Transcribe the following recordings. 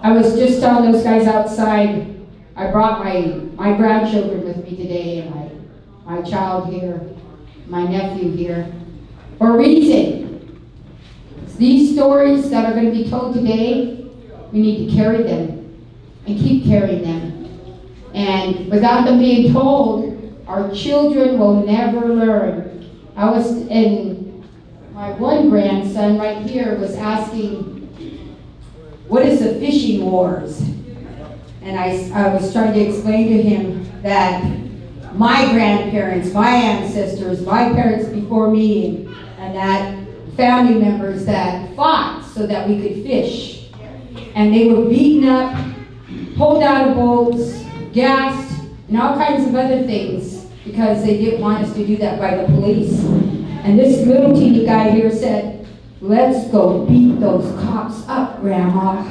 I was just telling those guys outside, I brought my grandchildren with me today, and my child here, my nephew here, for a reason. It's these stories that are going to be told today, we need to carry them and keep carrying them. And without them being told, our children will never learn. My one grandson right here was asking, what is the fishing wars? And I was trying to explain to him that my grandparents, my ancestors, my parents before me, and that family members that fought so that we could fish. And they were beaten up, pulled out of boats, gassed, and all kinds of other things because they didn't want us to do that by the police. And this little teeny guy here said, let's go beat those cops up, Grandma.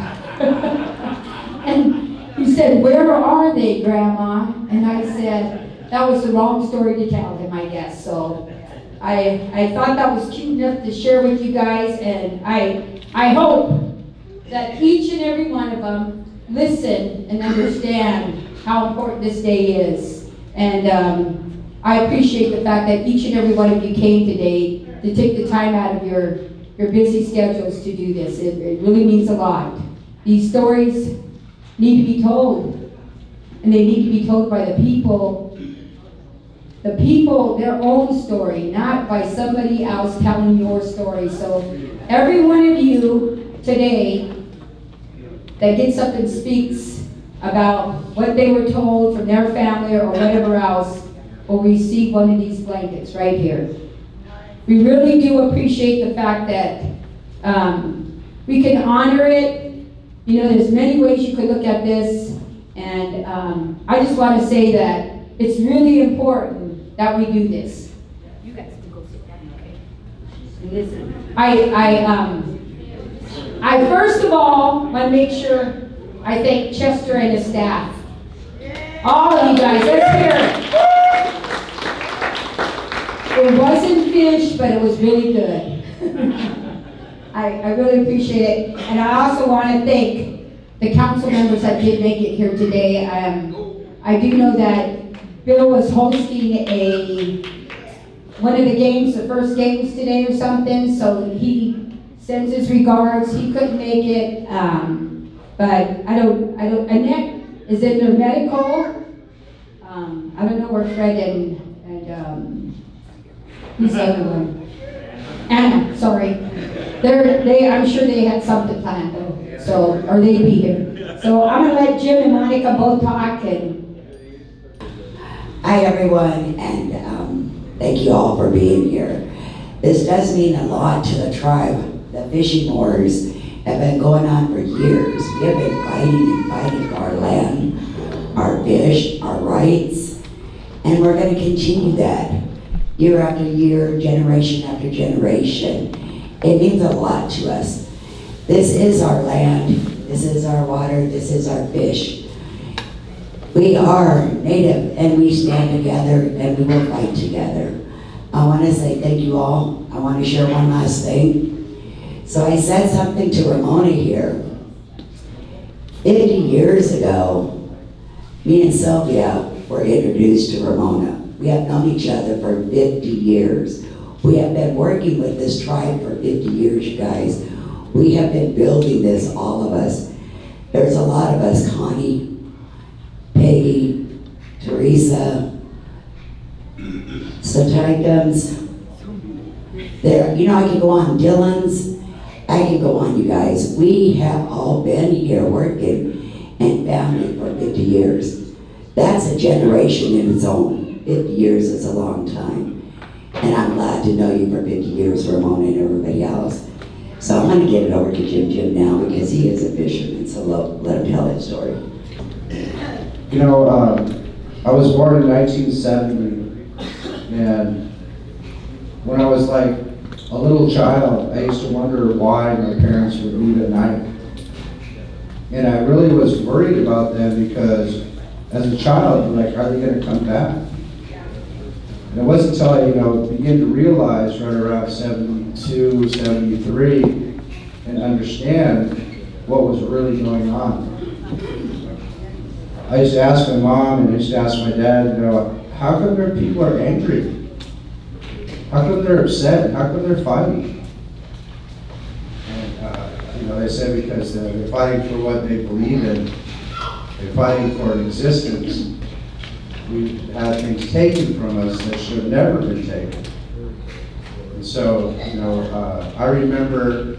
And he said, where are they, Grandma? And I said, that was the wrong story to tell him, I guess. So I thought that was cute enough to share with you guys, and I hope that each and every one of them listen and understand how important this day is. And I appreciate the fact that each and every one of you came today to take the time out of your busy schedules to do this. It really means a lot. These stories need to be told, and they need to be told by the people, their own story, not by somebody else telling your story. So every one of you today that gets up and speaks about what they were told from their family or whatever else will receive one of these blankets right here. We really do appreciate the fact that we can honor it. You know, there's many ways you could look at this, and I just want to say that it's really important that we do this. You guys can go sit down, okay? And listen, I first of all want to make sure I thank Chester and his staff. All of you guys, let's hear it. It wasn't fish, but it was really good. I really appreciate it. And I also want to thank the council members that did make it here today. I do know that Bill was hosting one of the games, the first games today or something, so he sends his regards. He couldn't make it, but Annette is in their medical. I don't know where Fred and who's the other one? Anna, sorry. I'm sure they had something planned though, so, or they'd be here. So I'm gonna let Jim and Monica both talk. Hi everyone, and thank you all for being here. This does mean a lot to the tribe. The fishing wars have been going on for years. We have been fighting for our land, our fish, our rights, and we're going to continue that year after year, generation after generation. It means a lot to us. This is our land, this is our water, this is our fish. We are Native, and we stand together, and we will fight together. I want to say thank you all. I want to share one last thing. So I said something to Ramona here. 50 years ago, me and Sylvia were introduced to Ramona. We have known each other for 50 years. We have been working with this tribe for 50 years, you guys. We have been building this, all of us. There's a lot of us, Connie, Peggy, Teresa, Satikums. There, you know, I can go on, Dylan's. I can go on, you guys. We have all been here working and family for 50 years. That's a generation in its own. 50 years is a long time. And I'm glad to know you for 50 years, Ramona and everybody else. So I'm going to give it over to Jim now because he is a fisherman, so let him tell that story. You know, I was born in 1970, and when I was like a little child, I used to wonder why my parents would leave at night. And I really was worried about them because as a child, like, are they going to come back? And it wasn't until I, began to realize right around 72, 73, and understand what was really going on. I used to ask my mom and I used to ask my dad, how come their people are angry? How come they're upset? How come they're fighting? And, they said because they're fighting for what they believe in. They're fighting for an existence. We've had things taken from us that should have never been taken. And so, I remember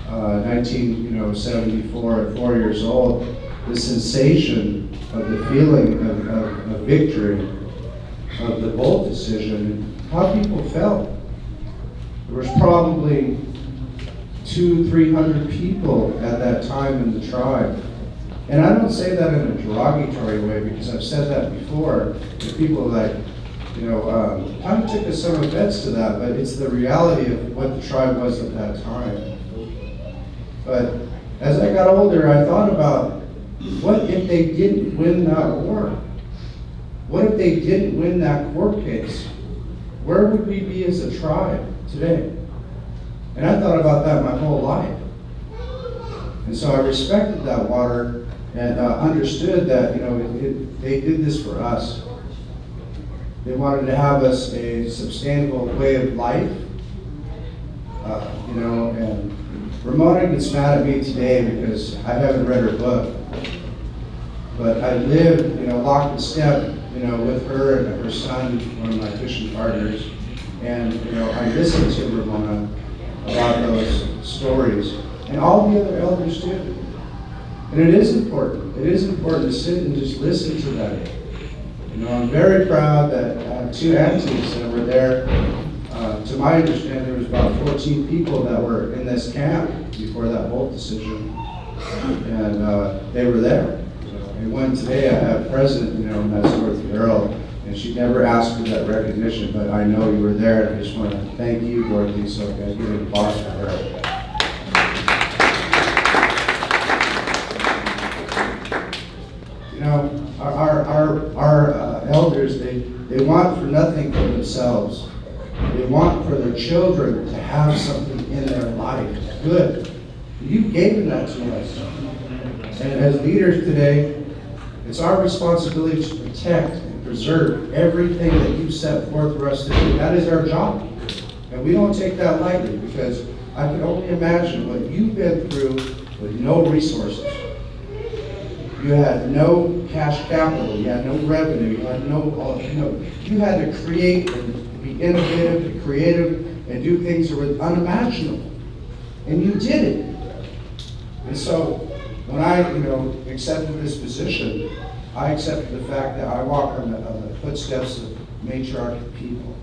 1974 at 4 years old, the sensation of the feeling of victory, of the Boldt decision, how people felt. There was probably 200-300 people at that time in the tribe. And I don't say that in a derogatory way because I've said that before. And people kind of took some offense to that, but it's the reality of what the tribe was at that time. But as I got older, I thought about, what if they didn't win that war? What if they didn't win that court case? Where would we be as a tribe today? And I thought about that my whole life. And so I respected that water and understood that, they did this for us. They wanted to have us a sustainable way of life, and Ramona gets mad at me today because I haven't read her book. But I lived, locked in step, with her and her son, one of my fishing partners. And, I listened to Ramona about those stories. And all the other elders do. And it is important. It is important to sit and just listen to them. I'm very proud that I have 2 aunties that were there. To my understanding, there was about 14 people that were in this camp before that Boldt decision. And they were there. And one today I have present, and that's Dorothy Earl, and she never asked for that recognition, but I know you were there, and I just want to thank you, Dorothy, so I give an applause for her. Our elders, they want for nothing for themselves. They want for their children to have something in their life, good. You've given that to us. And as leaders today, it's our responsibility to protect and preserve everything that you set forth for us to do. That is our job. And we don't take that lightly because I can only imagine what you've been through with no resources. You had no cash capital, you had no revenue, you had you had to create and be innovative and creative and do things that were unimaginable. And you did it. And so, when I, accepted this position, I accepted the fact that I walk on the footsteps of matriarch people.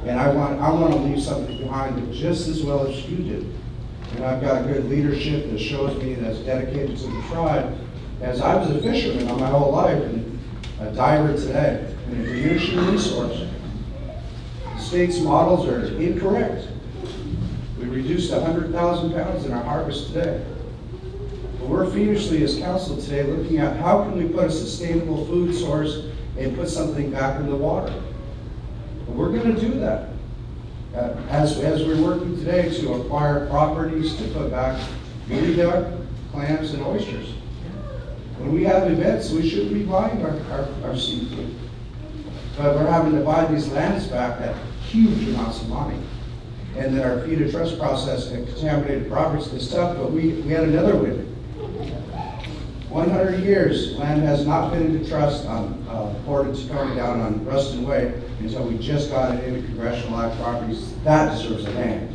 And I want to leave something behind that just as well as you did. And I've got a good leadership that shows me that's dedicated to the tribe. As I was a fisherman all my whole life and a diver today, and a leadership resource. The state's models are incorrect. We reduced 100,000 pounds in our harvest today. But we're feverishly as council today looking at how can we put a sustainable food source and put something back in the water. But we're going to do that. As we're working today to acquire properties to put back beauty duck, clams, and oysters. When we have events, we shouldn't be buying our seafood. But we're having to buy these lands back at huge amounts of money. And then our feed of trust process and contaminated properties is tough, but we had another win. 100 years, land has not been into trust on Port of Tacoma down on Ruston Way until we just got it into Congressional Act properties. That deserves a hand.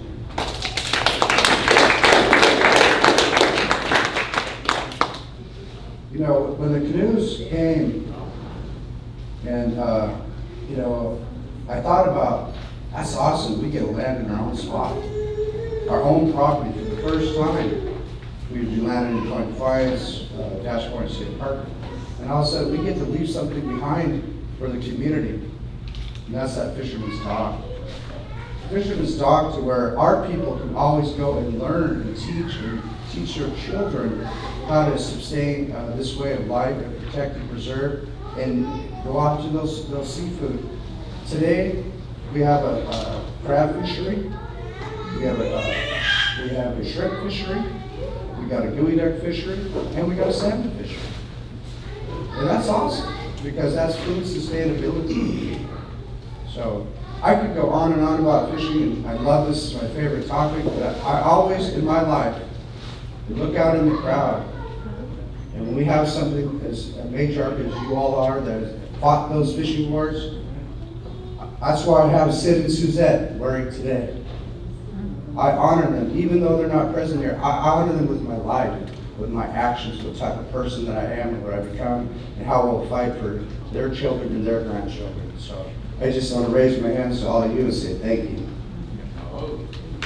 When the canoes came, and I thought about, that's awesome, we get to land in our own spot. Our own property for the first time. We'd be landing in Point Defiance, Dash Point State Park. And all of a sudden, we get to leave something behind for the community. And that's that fisherman's dock. Fisherman's dock to where our people can always go and learn and teach their children how to sustain this way of life and protect and preserve and go after those seafood. Today, we have a crab fishery. We have a shrimp fishery. we got a geoduck fishery, and we got a salmon fishery. And that's awesome, because that's food sustainability. So, I could go on and on about fishing, and I love this, is my favorite topic, but I always, in my life, look out in the crowd, and when we have something as matriarch as you all are, that has fought those fishing wars, that's why I have Sid and Suzette wearing today. I honor them, even though they're not present here. I honor them with my life, with my actions, what type of person that I am and what I become, and how I will fight for their children and their grandchildren. So I just want to raise my hands to all of you and say thank you.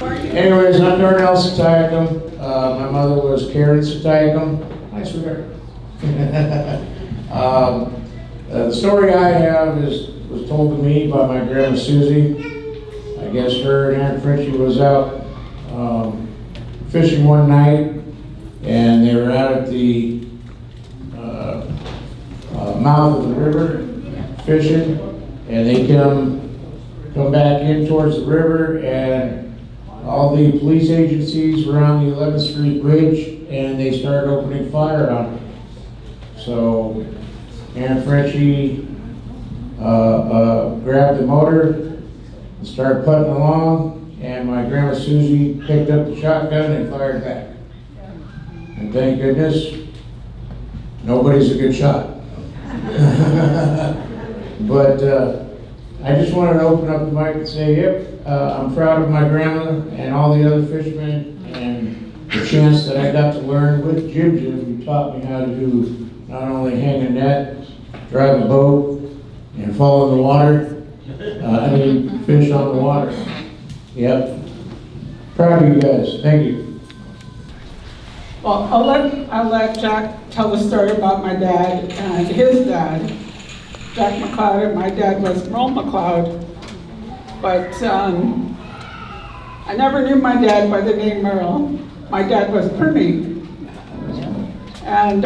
Anyways, I'm Darnell Satayacum. My mother was Karen Satayacum. Hi, sweetheart. The story I have was told to me by my grandma Susie. I guess her and Aunt Frenchie was out fishing one night, and they were out at the mouth of the river fishing, and they come back in towards the river, and all the police agencies were on the 11th Street Bridge, and they started opening fire on them. So Aunt Frenchie grabbed the motor and started putting along, and my grandma Susie picked up the shotgun and fired back. And thank goodness, nobody's a good shot. But I just wanted to open up the mic and say, yep, I'm proud of my grandma and all the other fishermen, and the chance that I got to learn with Jim Jim, who taught me how to do not only hang a net, drive a boat, and fall in the water, fish on the water. Yep. Proud of you guys. Thank you. Well, I'll let Jack tell the story about my dad and his dad, Jack McLeod, and my dad was Merle McLeod. But I never knew my dad by the name Merle. My dad was Permy. And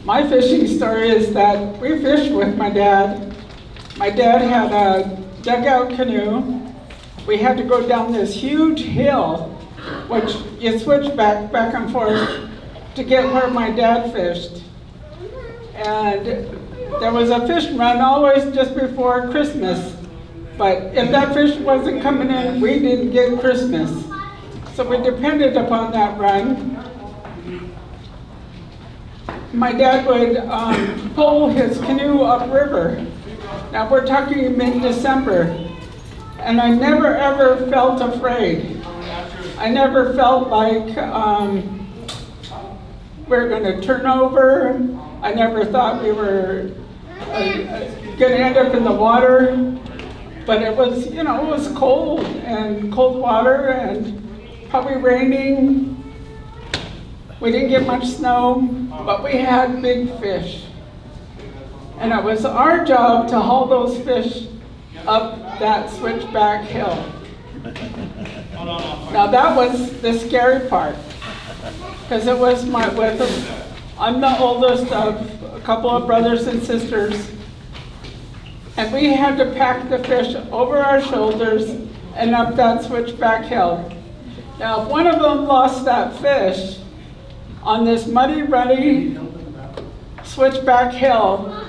my fishing story is that we fished with my dad. My dad had a dugout canoe. We had to go down this huge hill, which you switch back and forth to get where my dad fished. And there was a fish run always just before Christmas. But if that fish wasn't coming in, we didn't get Christmas. So we depended upon that run. My dad would pull his canoe upriver. Now we're talking mid-December. And I never ever felt afraid. I never felt like we're going to turn over. I never thought we were going to end up in the water. But it was, it was cold and cold water and probably raining. We didn't get much snow, but we had big fish. And it was our job to haul those fish up that switchback hill. Now that was the scary part, because it was I'm the oldest of a couple of brothers and sisters, and we had to pack the fish over our shoulders and up that switchback hill. Now if one of them lost that fish on this muddy, ruddy switchback hill,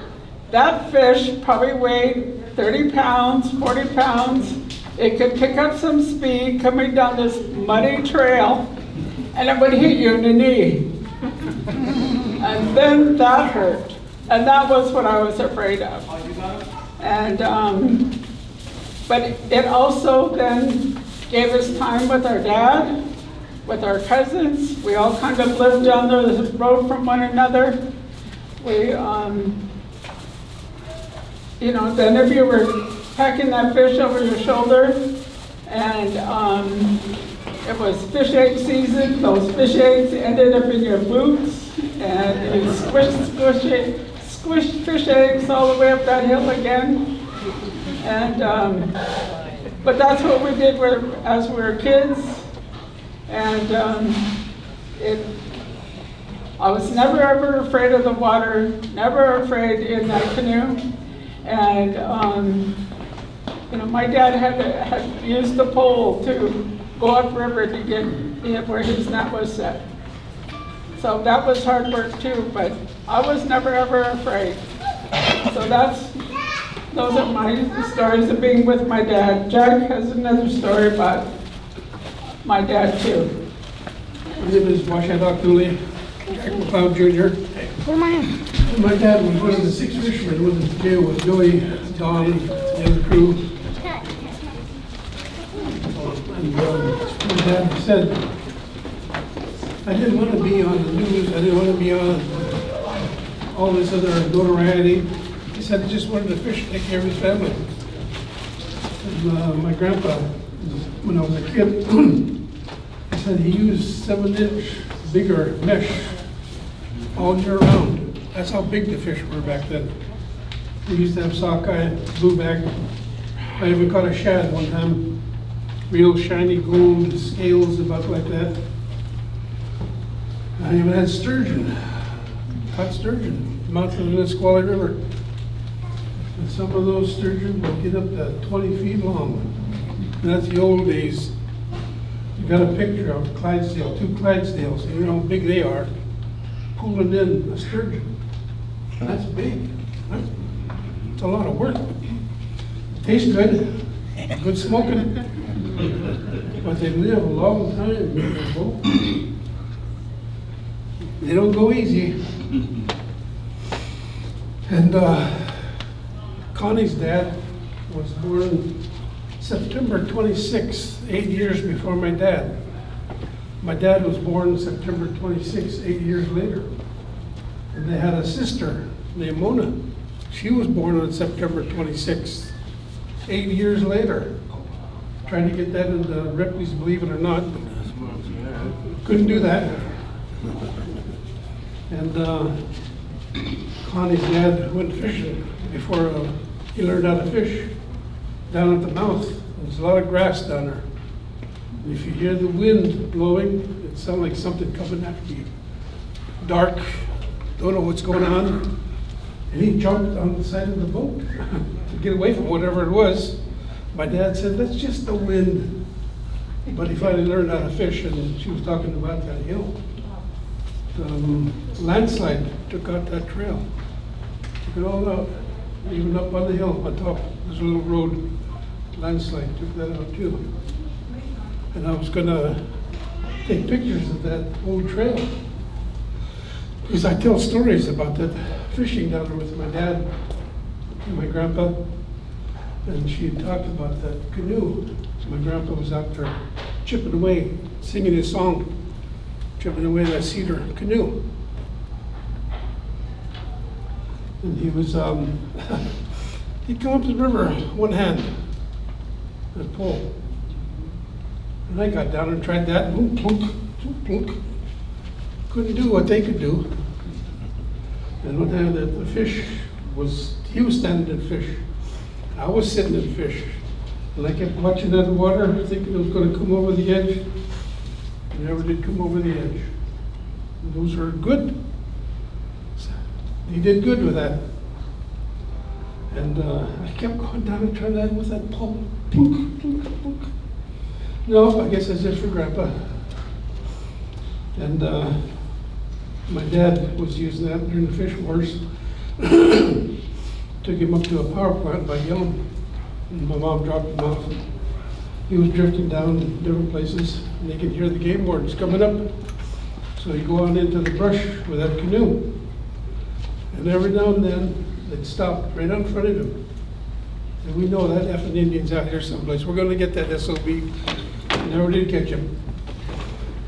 that fish probably weighed 30 pounds, 40 pounds. It could pick up some speed coming down this muddy trail, and it would hit you in the knee. And then that hurt. And that was what I was afraid of. And, but it also then gave us time with our dad, with our cousins. We all kind of lived down the road from one another. We, then if you were packing that fish over your shoulder, and it was fish egg season, those fish eggs ended up in your boots, and you squish fish eggs all the way up that hill again. And but that's what we did as we were kids, and I was never ever afraid of the water, never afraid in that canoe. And my dad had used the pole to go upriver to get where his net was set. So that was hard work too, but I was never ever afraid. So those are my stories of being with my dad. Jack has another story about my dad too. My name is Washadok Dooley, Jack McLeod Jr. My dad was one of the 6 fishermen who was in jail with Joey, Don, and the other crew. And my dad said, I didn't want to be on the news, I didn't want to be on all this other notoriety. He said he just wanted to fish and take care of his family. And my grandpa, when I was a kid, he said he used 7-inch bigger mesh all year round. That's how big the fish were back then. We used to have sockeye, blueback. I even caught a shad one time, real shiny gold scales, about like that. I even had sturgeon, caught sturgeon, mouth of the Nisqually River. And some of those sturgeon would get up to 20 feet long. And that's the old days. You got a picture of Clydesdale, 2 Clydesdales, and you know how big they are, pulling in a sturgeon. That's big. It's a lot of work. Tastes good, good smoking, but they live a long time. They don't go easy. And Connie's dad was born September 26th, 8 years before my dad. My dad was born September 26th, 8 years later. And they had a sister named Mona. She was born on September 26th, 8 years later. Trying to get that into Ripley's Believe It or Not. Couldn't do that. And Connie's dad went fishing before he learned how to fish down at the mouth. There's a lot of grass down there. And if you hear the wind blowing, it sounds like something coming after you. Dark, don't know what's going on. And he jumped on the side of the boat to get away from whatever it was. My dad said, that's just the wind. But he finally learned how to fish, and she was talking about that hill. Landslide took out that trail. Took it all out, even up on the hill on top. There's a little road. Landslide took that out too. And I was gonna take pictures of that old trail, because I tell stories about that fishing down there with my dad and my grandpa. And she had talked about that canoe. My grandpa was out there chipping away, singing his song, chipping away that cedar canoe. And he was, he'd come up to the river, one hand, and pull. And I got down and tried that, and plunk, plunk. Couldn't do what they could do. And one time the fish was, he was standing in fish. I was sitting in fish. And I kept watching that water, thinking it was going to come over the edge. It never did come over the edge. And those were good. He did good with that. And I kept going down and trying that with that pole. Plunk, plunk, plunk. No, I guess that's just for Grandpa. And my dad was using that during the fish wars. Took him up to a power plant by Yellowknife. And my mom dropped him off. He was drifting down in different places, and they could hear the game wardens coming up. So he'd go on into the brush with that canoe. And every now and then, they'd stop right out in front of him. And we know that effing Indian's out here someplace. We're gonna get that SOB. Never did catch him.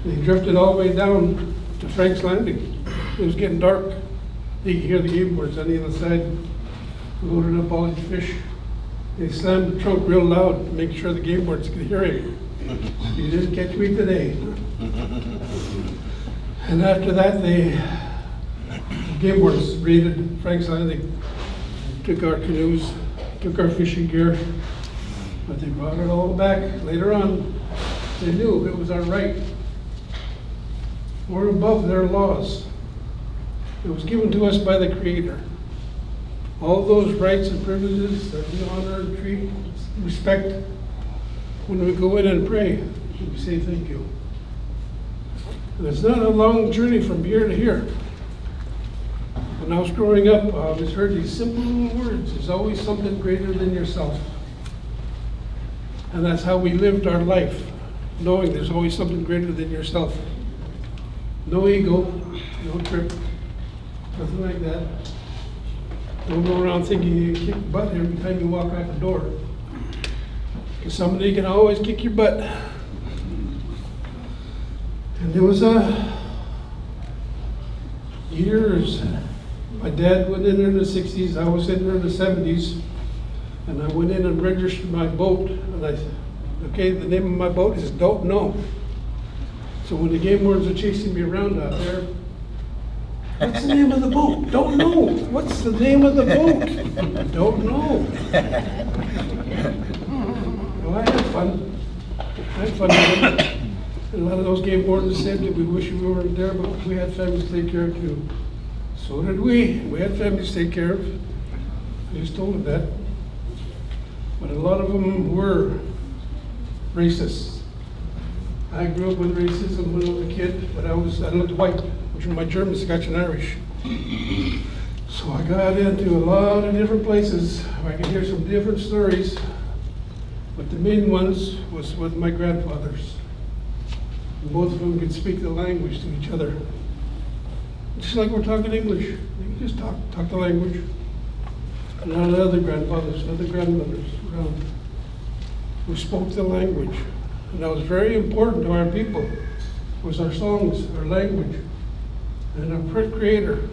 And he drifted all the way down to Frank's Landing. It was getting dark. You could hear the game wardens on the other side, loaded up all his fish. They slammed the trunk real loud to make sure the game wardens could hear him. He didn't catch me today. And after that, the game wardens raided Frank's Landing, took our canoes, took our fishing gear, but they brought it all back later on. They knew it was our right. We're above their laws. It was given to us by the Creator. All those rights and privileges that we honor and treat, respect when we go in and pray. we say thank you. And it's not a long journey from here to here. When I was growing up, I always heard these simple little words. There's always something greater than yourself. And that's how we lived our life, knowing there's always something greater than yourself. No ego, no trip, nothing like that. Don't go around thinking you can kick butt every time you walk out the door. Because somebody can always kick your butt. And there was years. My dad went in there in the 60s, I was in there in the 70s, and I went in and registered my boat, and I said, okay, the name of my boat is Don't Know. So when the game wardens are chasing me around out there, what's the name of the boat? Don't know. What's the name of the boat? Don't know. Well, I had fun. I had fun with it. And a lot of those game wardens said that we wish we weren't there, but we had families to take care of too. So did we. We had families to take care of. I just told them that. But a lot of them were racists. I grew up with racism when I was a kid, but I looked white, which was my German, Scotch, and Irish. So I got into a lot of different places. I could hear some different stories, but the main ones was with my grandfathers. And both of them could speak the language to each other. Just like we're talking English. They can just talk the language. And all the other grandfathers, other grandmothers around who spoke the language. And that was very important to our people, was our songs, our language, and our Creator.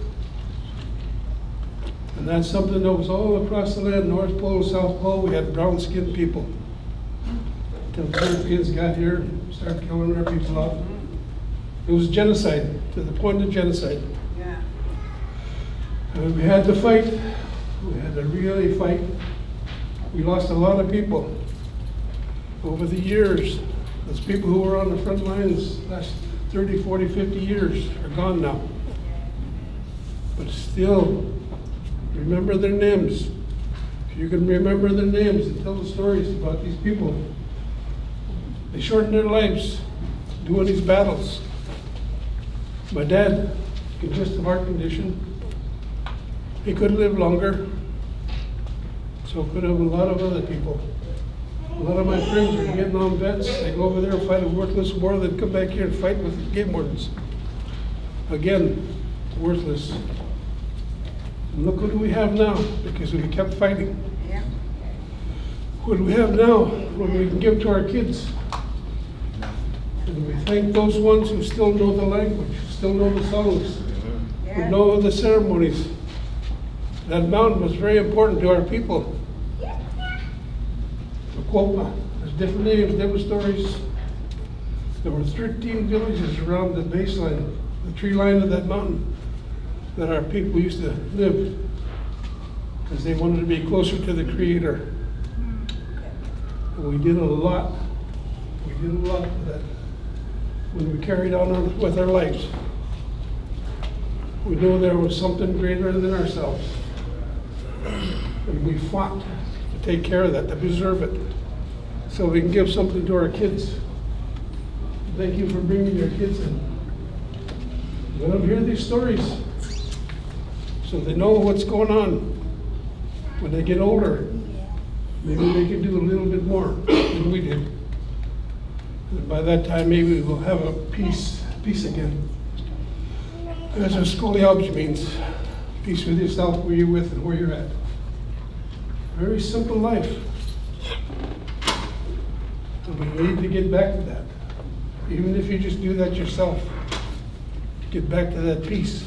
And that's something that was all across the land, North Pole, South Pole. We had brown-skinned people. Until the Europeans got here and started killing our people off. It was genocide, to the point of genocide. Yeah. And we had to fight. We had to really fight. We lost a lot of people over the years. Those people who were on the front lines last 30, 40, 50 years are gone now. But still, remember their names. If you can remember their names and tell the stories about these people. They shortened their lives doing these battles. My dad, congestive heart condition, he could have lived longer. So could have a lot of other people. A lot of my friends are Vietnam vets. They go over there and fight a worthless war, then come back here and fight with game wardens. Again, worthless. And look what do we have now, because we kept fighting. Yeah. What do we have now, what we can give to our kids? And we thank those ones who still know the language, still know the songs, who know the ceremonies. That mountain was very important to our people. Quopa, there's different names, different stories. There were 13 villages around the baseline, the tree line of that mountain, that our people used to live because they wanted to be closer to the Creator. And we did a lot. We did a lot for that. When we carried on with our lives, we knew there was something greater than ourselves. And we fought to take care of that, to preserve it, so we can give something to our kids. Thank you for bringing your kids in. Let them hear these stories so they know what's going on. When they get older, maybe they can do a little bit more than we did. And by that time, maybe we'll have a peace again. That's what Skoliops means. Peace with yourself, where you're with, and where you're at. Very simple life. And we need to get back to that. Even if you just do that yourself, get back to that peace.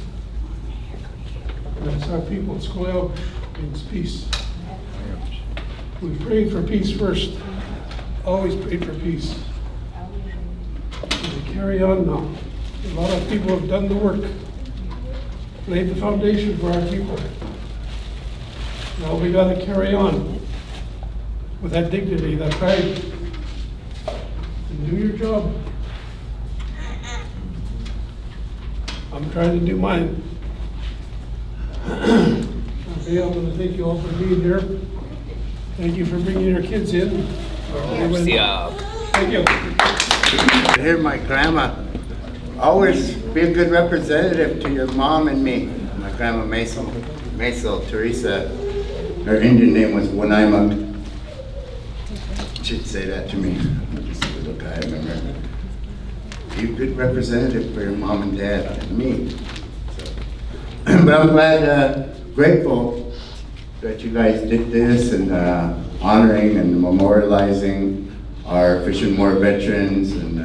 And that's our people. Skoliops means peace. We prayed for peace first. Always prayed for peace. And we carry on now. A lot of people have done the work, laid the foundation for our people. Now we got to carry on with that dignity, that pride, and do your job. I'm trying to do mine. Okay, I'm going to thank you all for being here. Thank you for bringing your kids in. Thank you. Hear my grandma always be a good representative to your mom and me. My grandma Maisel Teresa, her Indian name was Wanaimak. She'd say that to me. Just a little guy, I remember. Be a good representative for your mom and dad and me. So, but I'm glad, grateful that you guys did this and honoring and memorializing our Fish and More veterans, and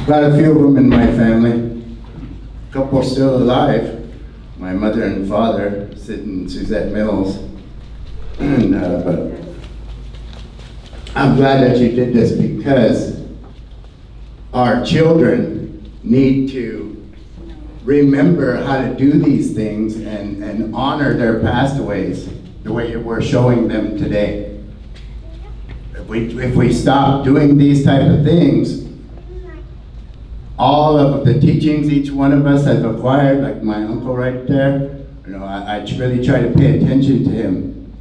got a few of them in my family. A couple still alive. My mother and father, Sid and Suzette Mills. And, but I'm glad that you did this because our children need to remember how to do these things and honor their pastaways the way we're showing them today. If we stop doing these type of things, all of the teachings each one of us has acquired, like my uncle right there, I really try to pay attention to him.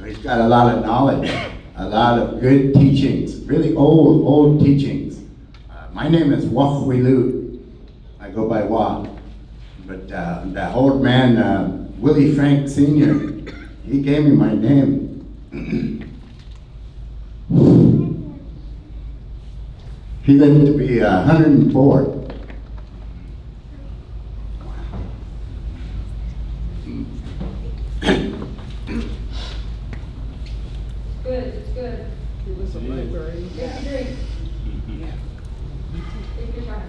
He's got a lot of knowledge, a lot of good teachings, really old teachings. My name is Wah Wilu. I go by Wah. But that old man, Willie Frank Sr., he gave me my name. He lived to be 104. Good, it's good. He was a librarian. Take a drink. Take your time.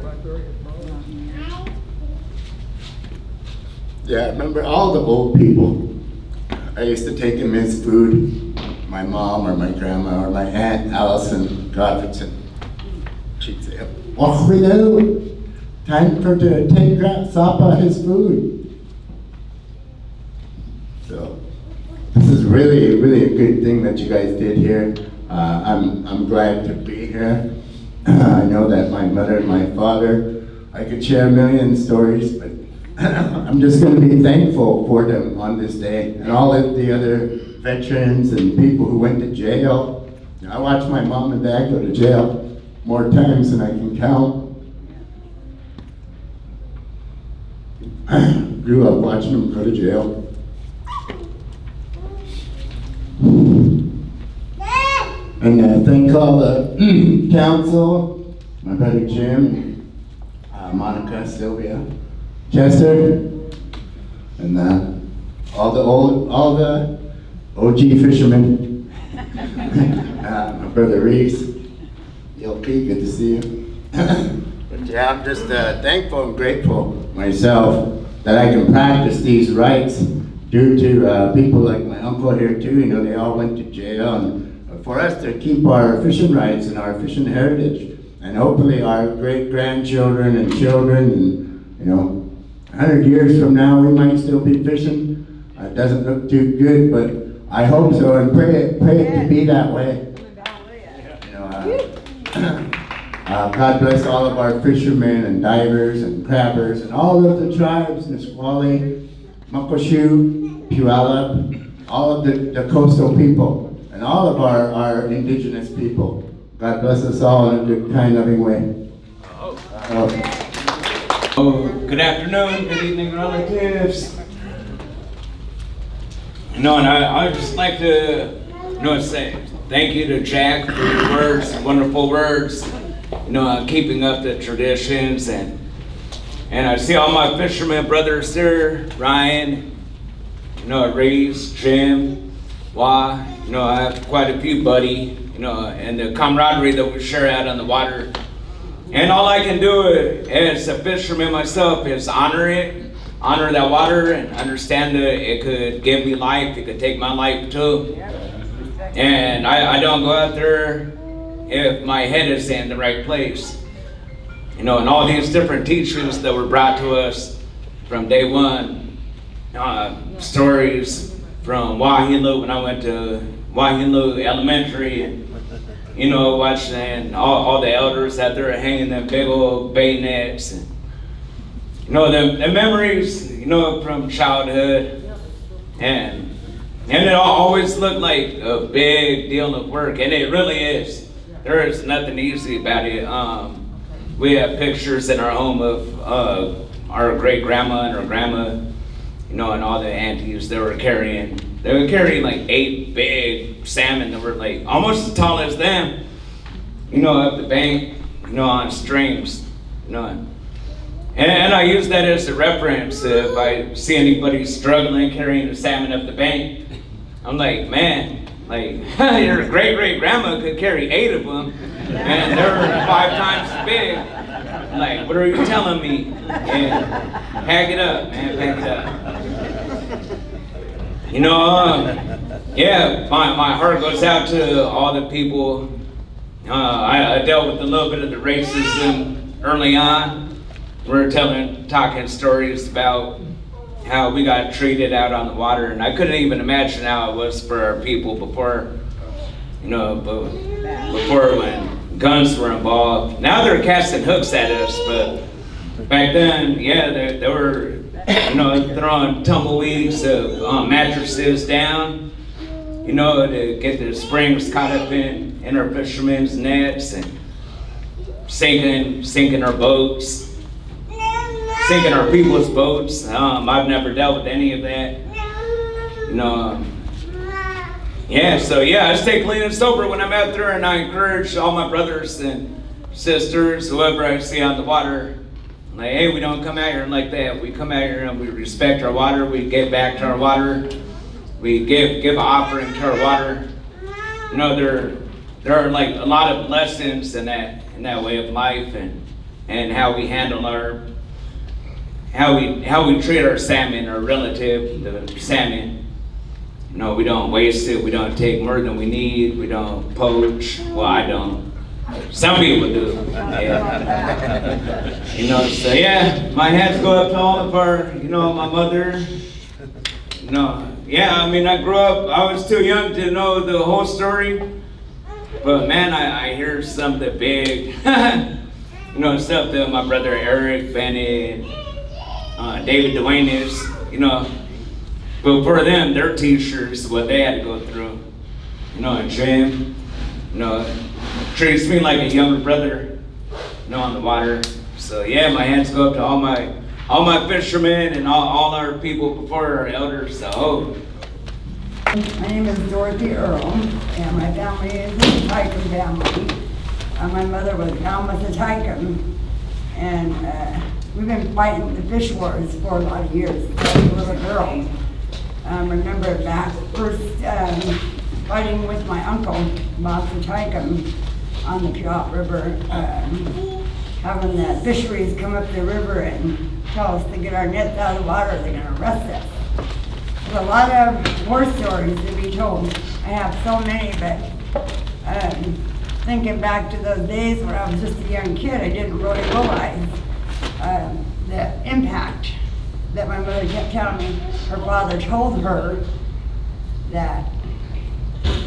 Yeah, I remember all the old people. I used to take him his food, my mom or my grandma or my aunt Allison Godfredson. She'd say, "What we do? Time for to take Sapa his food." So this is really a good thing that you guys did here. I'm glad to be here. I know that my mother and my father, I could share a million stories, but I'm just going to be thankful for them on this day and all of the other veterans and people who went to jail. I watched my mom and dad go to jail more times than I can count. Grew up watching them go to jail. And thank all the council, my brother Jim, Monica, Sylvia, Chester, and all the OG fishermen. My brother Reese, Yoki, good to see you. But yeah, I'm just thankful and grateful myself that I can practice these rights due to people like my uncle here too. They all went to jail, and for us to keep our fishing rights and our fishing heritage, and hopefully our great grandchildren and children, and 100 years from now we might still be fishing. It doesn't look too good, but I hope so, and pray it to be that way. God bless all of our fishermen and divers and crabbers and all of the tribes, Nisqually, Makoshu, Puyallup, all of the coastal people, and all of our indigenous people. God bless us all in a good, kind, loving way. Good afternoon, good evening, relatives. And I'd just like to, say thank you to Jack for your words, wonderful words. Keeping up the traditions, and I see all my fishermen brothers here, Ryan, Reeves, Jim, Wah. I have quite a few, buddy. And the camaraderie that we share out on the water. And all I can do as a fisherman myself is honor that water, and understand that it could give me life, it could take my life too. And I don't go out there if my head is in the right place. And all these different teachings that were brought to us from day one, stories from Wahilu when I went to Wahilu Elementary, and watching all the elders out there hanging them big old bay nets, and the memories from childhood, and it always looked like a big deal of work, and it really is. there is nothing easy about it. We have pictures in our home of our great grandma and our grandma, you know, and all the aunties they were carrying like 8 big salmon that were like almost as tall as them, you know, up the bank, you know, on strings, you know. And I use that as a reference. If I see anybody struggling carrying a salmon up the bank, I'm like, man, like your great-great-grandma could carry 8 of them, and they were 5 times as big. I'm like, what are you telling me? Yeah, pack it up, man, pack it up. You know, yeah, my heart goes out to all the people. I dealt with a little bit of the racism early on. We're talking stories about how we got treated out on the water, and I couldn't even imagine how it was for our people before, you know, before when guns were involved. Now they're casting hooks at us, but back then, yeah, they were, you know, throwing tumbleweeds of mattresses down, you know, to get the springs caught up in our fishermen's nets and sinking our boats. Sinking our people's boats. I've never dealt with any of that. You know, yeah, so yeah, I stay clean and sober when I'm out there, and I encourage all my brothers and sisters, whoever I see on the water, like, hey, we don't come out here like that. We come out here and we respect our water. We give back to our water. We give an offering to our water. You know, there are like a lot of lessons in that way of life, and how we handle how we treat our salmon, our relative, the salmon. You know, we don't waste it. We don't take more than we need. We don't poach. Well, I don't. Some people do. Yeah. You know, so yeah, my hats go up to all of our, you know, my mother. You know, yeah, I mean, I grew up, I was too young to know the whole story. But man, I hear some of the big, you know, stuff that my brother Eric, Bennett, David Duane is, you know, but for them, their t-shirts, what they had to go through, you know, and Jim, you know, treats me like a younger brother, you know, on the water. So yeah, my hands go up to all my fishermen and all our people before our elders. So. My name is Dorothy Earl, and my family is a Tycum family. My mother was Alma Tycum, and we've been fighting the fish wars for a lot of years. Since I was a little girl. Remember back first fighting with my uncle, Bob Tycum, on the Puyallup River, having the fisheries come up the river and tell us to get our nets out of the water, they're going to arrest us. There's a lot of war stories to be told. I have so many, but thinking back to those days when I was just a young kid, I didn't really realize the impact that my mother kept telling me. Her father told her that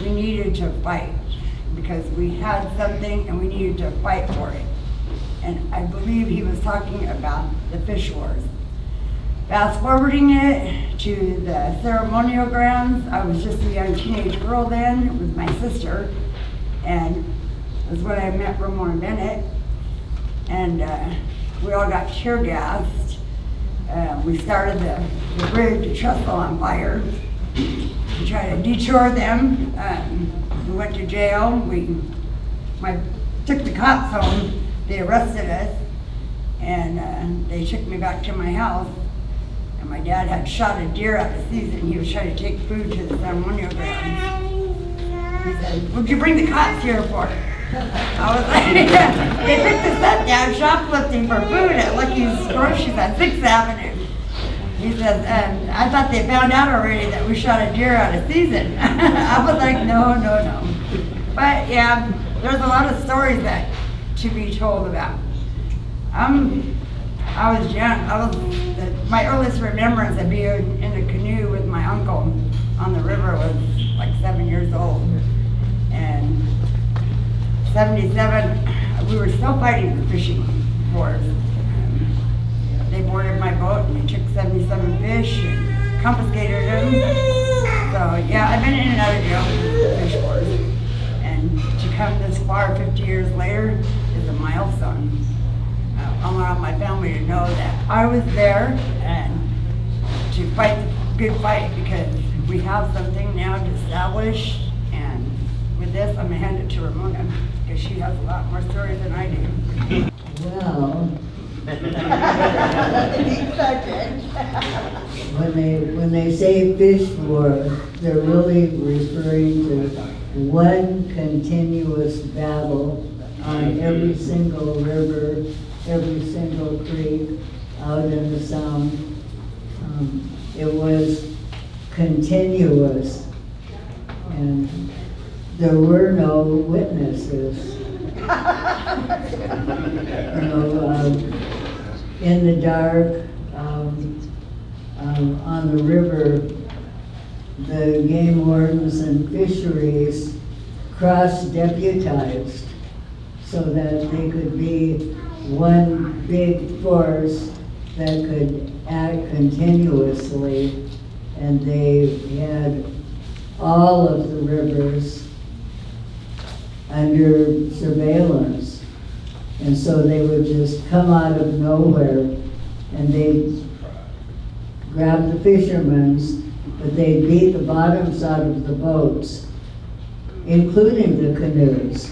we needed to fight because we had something and we needed to fight for it. And I believe he was talking about the fish wars. Fast forwarding it to the ceremonial grounds, I was just a young teenage girl then with my sister, and it was when I met Ramona Bennett, and we all got tear gassed. We started the bridge at Trestle on fire to try to detour them. We went to jail. Took the cops home. They arrested us, and they took me back to my house. And my dad had shot a deer out of season. He was trying to take food to the ceremonial grounds. He said, "What'd you bring the cops here for?" I was like, they picked us up down shoplifting for food at Lucky's Groceries on 6th Avenue. He said, I thought they found out already that we shot a deer out of season. I was like, no. But yeah, there's a lot of stories that to be told about. I was young. My earliest remembrance of being in a canoe with my uncle on the river was like 7 years old. And 77, we were still fighting the fishing wars. They boarded my boat and they took 77 fish and confiscated them. So yeah, I've been in and out of jail for the fish wars. And to come this far 50 years later is a milestone. I want my family to know that I was there and to fight the good fight, because we have something now to establish. And with this, I'm gonna hand it to Ramona, because she has a lot more stories than I do. Well, when they say fish war, they're really referring to one continuous battle on every single river, every single creek out in the Sound. It was continuous, and there were no witnesses. In the dark, on the river, the game wardens and fisheries cross-deputized so that they could be one big force that could act continuously, and they had all of the rivers under surveillance. And so they would just come out of nowhere and they'd grab the fishermen's, but they'd beat the bottoms out of the boats, including the canoes.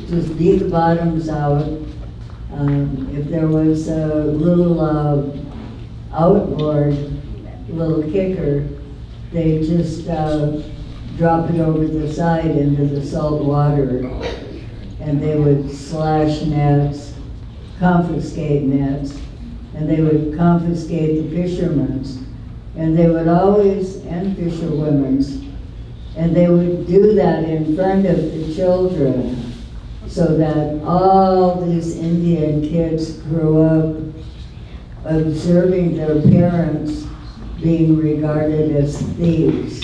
Just beat the bottoms out. If there was a little outboard, little kicker, they'd just drop it over the side into the salt water, and they would slash nets, confiscate nets, and they would confiscate the fishermen's, and they would always, and fisherwomen's, and they would do that in front of the children, so that all these Indian kids grew up observing their parents being regarded as thieves.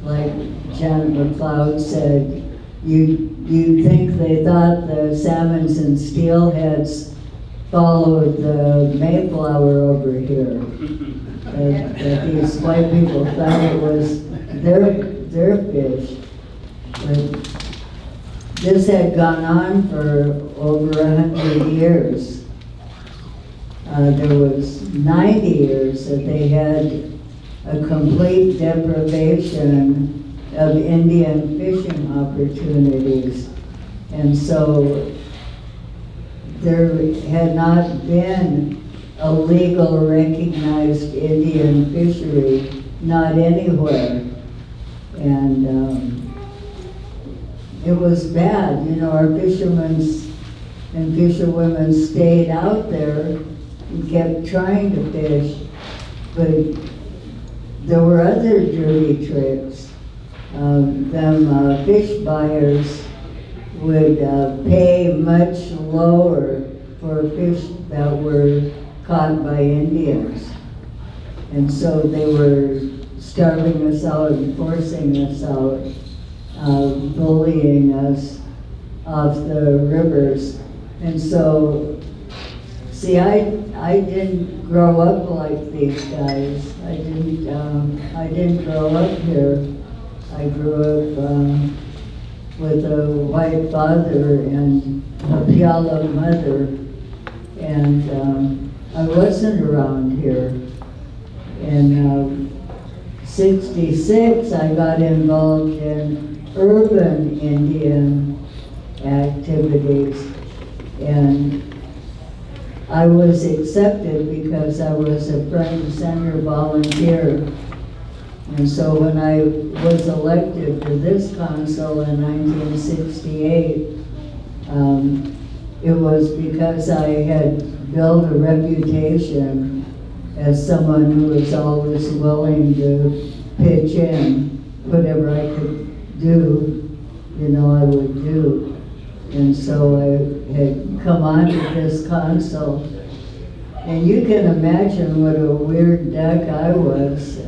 Like Janet McLeod said, you'd think they thought the salmons and steelheads followed the Mayflower over here. That these white people thought it was their fish. But this had gone on for over 100 years. There was 90 years that they had a complete deprivation of Indian fishing opportunities. And so there had not been a legal recognized Indian fishery, not anywhere. And it was bad. You know, our fishermen and fisherwomen stayed out there and kept trying to fish, but there were other dirty tricks. Fish buyers would pay much lower for fish that were caught by Indians. And so they were starving us out and forcing us out, bullying us off the rivers. And so, see, I didn't grow up like these guys. I didn't grow up here. I grew up with a white father and a Puyallup mother, and I wasn't around here. In '66, I got involved in urban Indian activities, and I was accepted because I was a front and center volunteer. And so when I was elected to this council in 1968, it was because I had built a reputation as someone who was always willing to pitch in. Whatever I could do, you know, I would do. And so I had come onto this council. And you can imagine what a weird duck I was.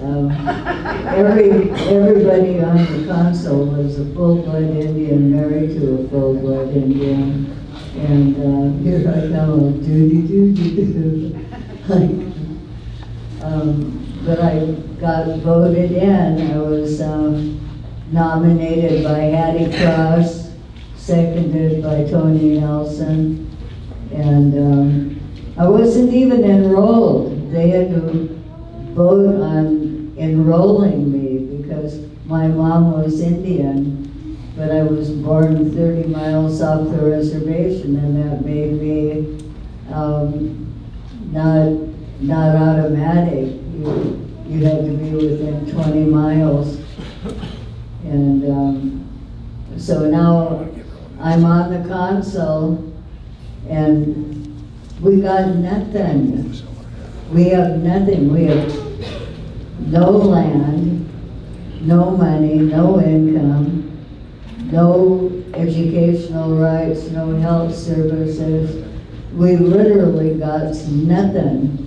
Everybody on the council was a full-blood Indian married to a full-blood Indian. And here I come, but I got voted in. I was nominated by Hattie Cross seconded by Tony Nelson. And I wasn't even enrolled. They had to vote on enrolling me because my mom was Indian, but I was born 30 miles off the reservation, and that made me not automatic. You had to be within 20 miles. And so now I'm on the council, and we got nothing. We have nothing. We have no land, no money, no income, no educational rights, no health services. We literally got nothing.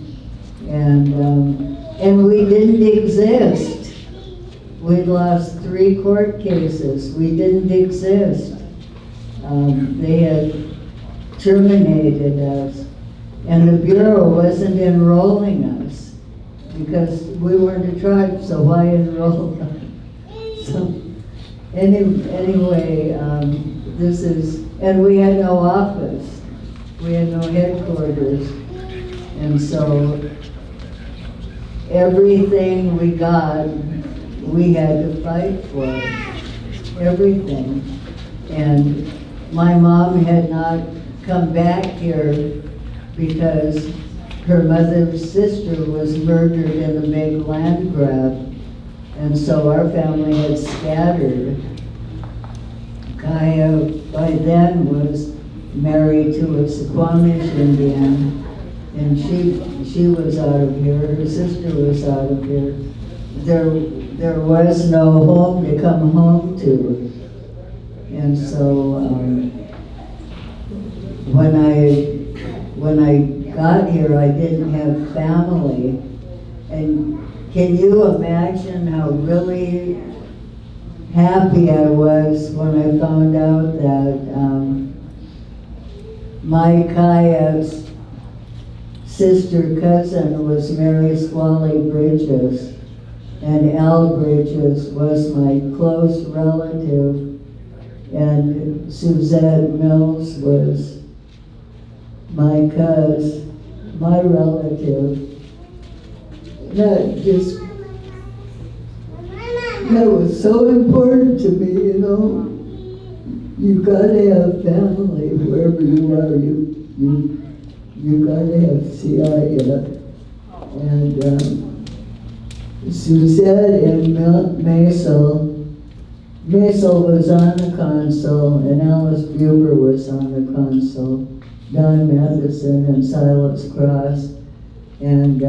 And we didn't exist. We lost 3 court cases. We didn't exist. They had terminated us. And the Bureau wasn't enrolling us because we weren't a tribe, so why enroll them? So anyway, this is, and we had no office. We had no headquarters. And so everything we got, we had to fight for. Everything. And my mom had not come back here because her mother's sister was murdered in the big land grab. And so our family had scattered. Kaya by then was married to a Squamish Indian, and she was out of here, her sister was out of here. There was no home to come home to. And so when I got here, I didn't have family. And can you imagine how really happy I was when I found out that my Kaya's sister cousin was Mary Squally Bridges, and Al Bridges was my close relative, and Suzette Mills was my my relative. That was so important to me, you know. You gotta have family wherever you are. You gotta have CIA. And Suzette and Maisel was on the council, and Alice Buber was on the council, Don Matheson and Silas Cross. And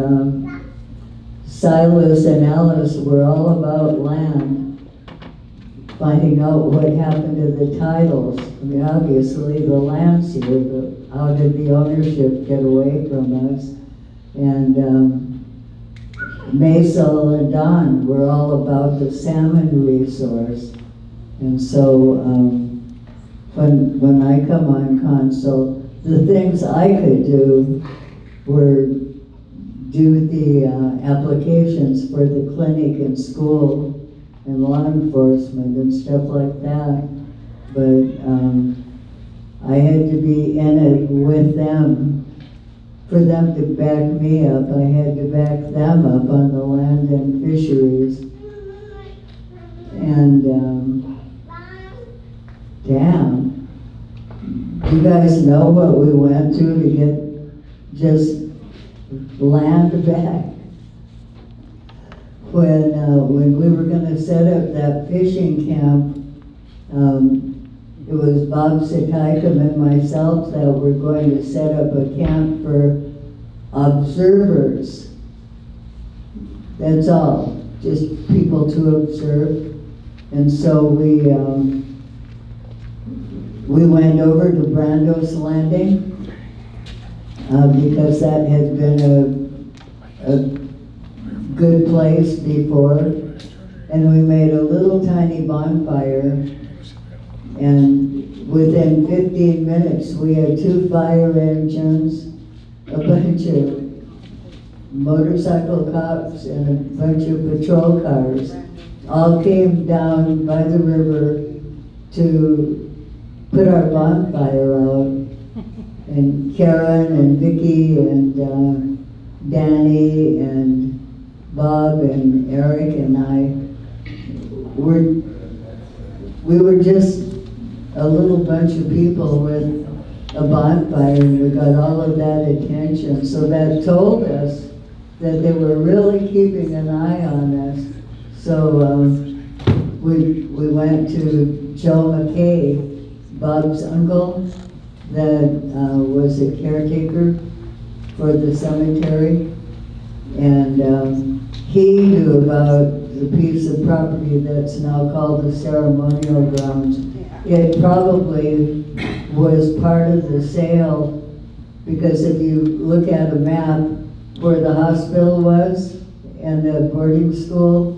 Silas and Alice were all about land, finding out what happened to the titles. I mean, obviously the land's here, but how did the ownership get away from us? And Maisel and Don were all about the salmon resource. And so when I come on council, the things I could do were do the applications for the clinic and school and law enforcement and stuff like that. But I had to be in it with them. For them to back me up, I had to back them up on the land and fisheries. And damn, you guys know what we went through to get just land back. When we were going to set up that fishing camp, it was Bob Sikaikum and myself that were going to set up a camp for observers. That's all, just people to observe. And so we went over to Brando's Landing because that had been a good place before. And we made a little tiny bonfire, and within 15 minutes we had 2 fire engines, a bunch of motorcycle cops, and a bunch of patrol cars all came down by the river to put our bonfire out. And Karen and Vicky and Danny and Bob and Eric and we were just a little bunch of people with a bonfire, and we got all of that attention. So that told us that they were really keeping an eye on us. So we went to Joe McKay, Bob's uncle, that was a caretaker for the cemetery. And he knew about the piece of property that's now called the ceremonial grounds. It probably was part of the sale, because if you look at a map where the hospital was and the boarding school,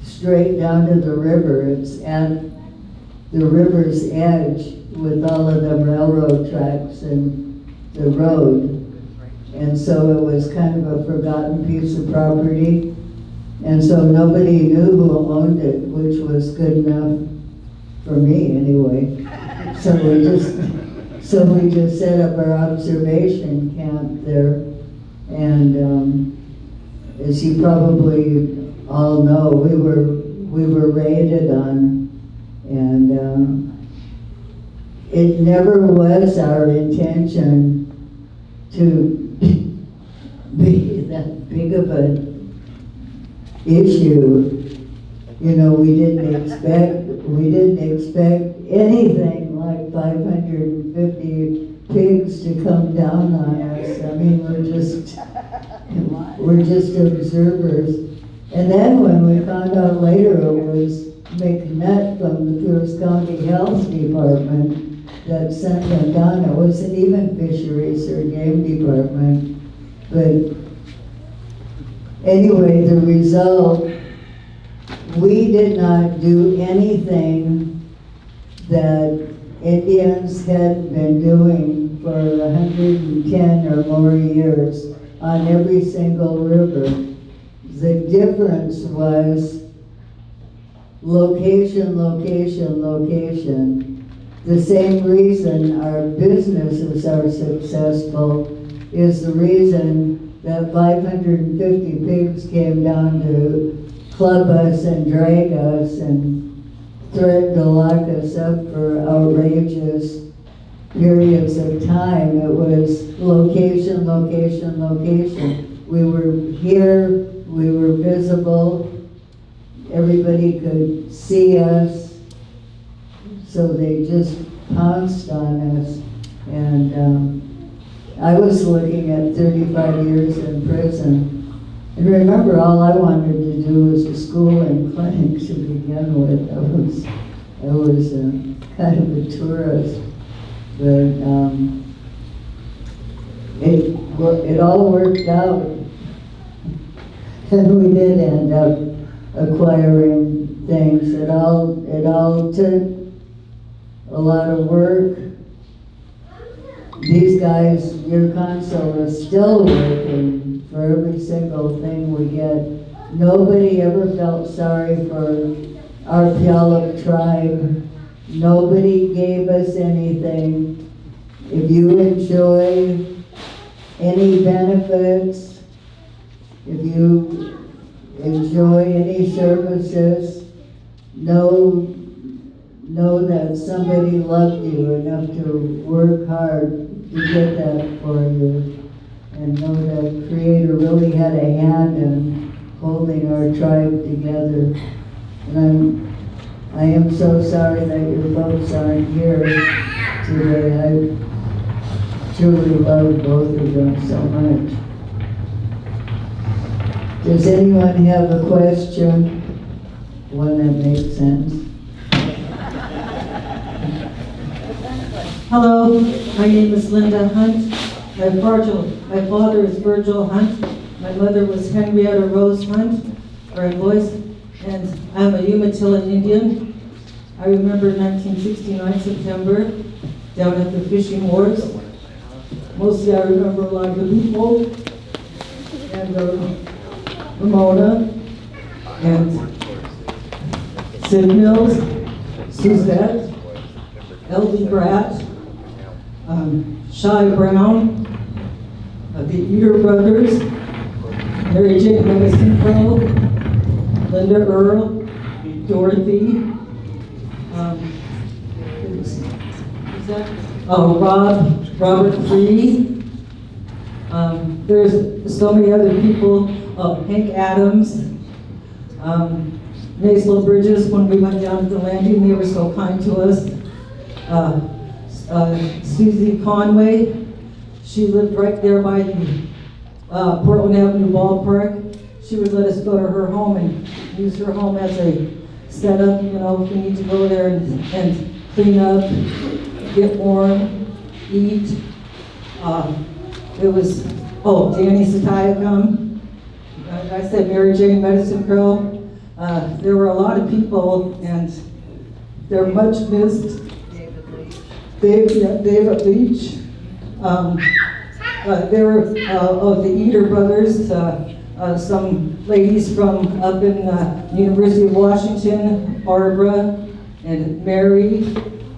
straight down to the river, it's at the river's edge with all of the railroad tracks and the road. And so it was kind of a forgotten piece of property. And so nobody knew who owned it, which was good enough for me anyway. So we just set up our observation camp there. And as you probably all know, we were raided on, and it never was our intention to be that big of an issue. You know, we didn't expect anything like 550 pigs to come down on us. I mean, we're just observers. And then when we found out later it was McNutt from the Pierce County Health Department that sent them down, it wasn't even fisheries or game department. But anyway, the result, we did not do anything that Indians had been doing for 110 or more years on every single river. The difference was location, location, location. The same reason our businesses are successful is the reason that 550 pigs came down to club us and drag us and threatened to lock us up for outrageous periods of time. It was location, location, location. We were here, we were visible, everybody could see us, so they just pounced on us. And I was looking at 35 years in prison. And remember, all I wanted to do was a school and clinic to begin with. I was kind of a tourist, but it all worked out. And we did end up acquiring things. It all took a lot of work. These guys, your council is still working for every single thing we get. Nobody ever felt sorry for our Puyallup tribe. Nobody gave us anything. If you enjoy any benefits, if you enjoy any services, know that somebody loved you enough to work hard to get that for you, and know that Creator really had a hand in holding our tribe together. And I am so sorry that your folks aren't here today. I truly love both of them so much. Does anyone have a question? One that makes sense? Hello, my name is Linda Hunt. My father is Virgil Hunt. My mother was Henrietta Rose Hunt, or Boyce, and I'm a Umatilla Indian. I remember 1969 September, down at the fishing wharves. Mostly I remember a lot of the people, and Ramona, and Sid Mills, Suzette, L.D. Bratt, Shai Brown, the Eater Brothers, Mary Jane Madison Crow, Linda Earl, Dorothy, Robert Free. There's so many other people. Hank Adams, Mayslow Bridges. When we went down to the landing, they were so kind to us. Susie Conway. She lived right there by the Portland Avenue Ballpark. She would let us go to her home and use her home as a setup. You know, if we need to go there and clean up, get warm, eat. Danny Satayakam. I said Mary Jane Medicine Crow. There were a lot of people, and they're much missed. David Leach. There were the Eater Brothers, some ladies from up in University of Washington, Barbara and Mary.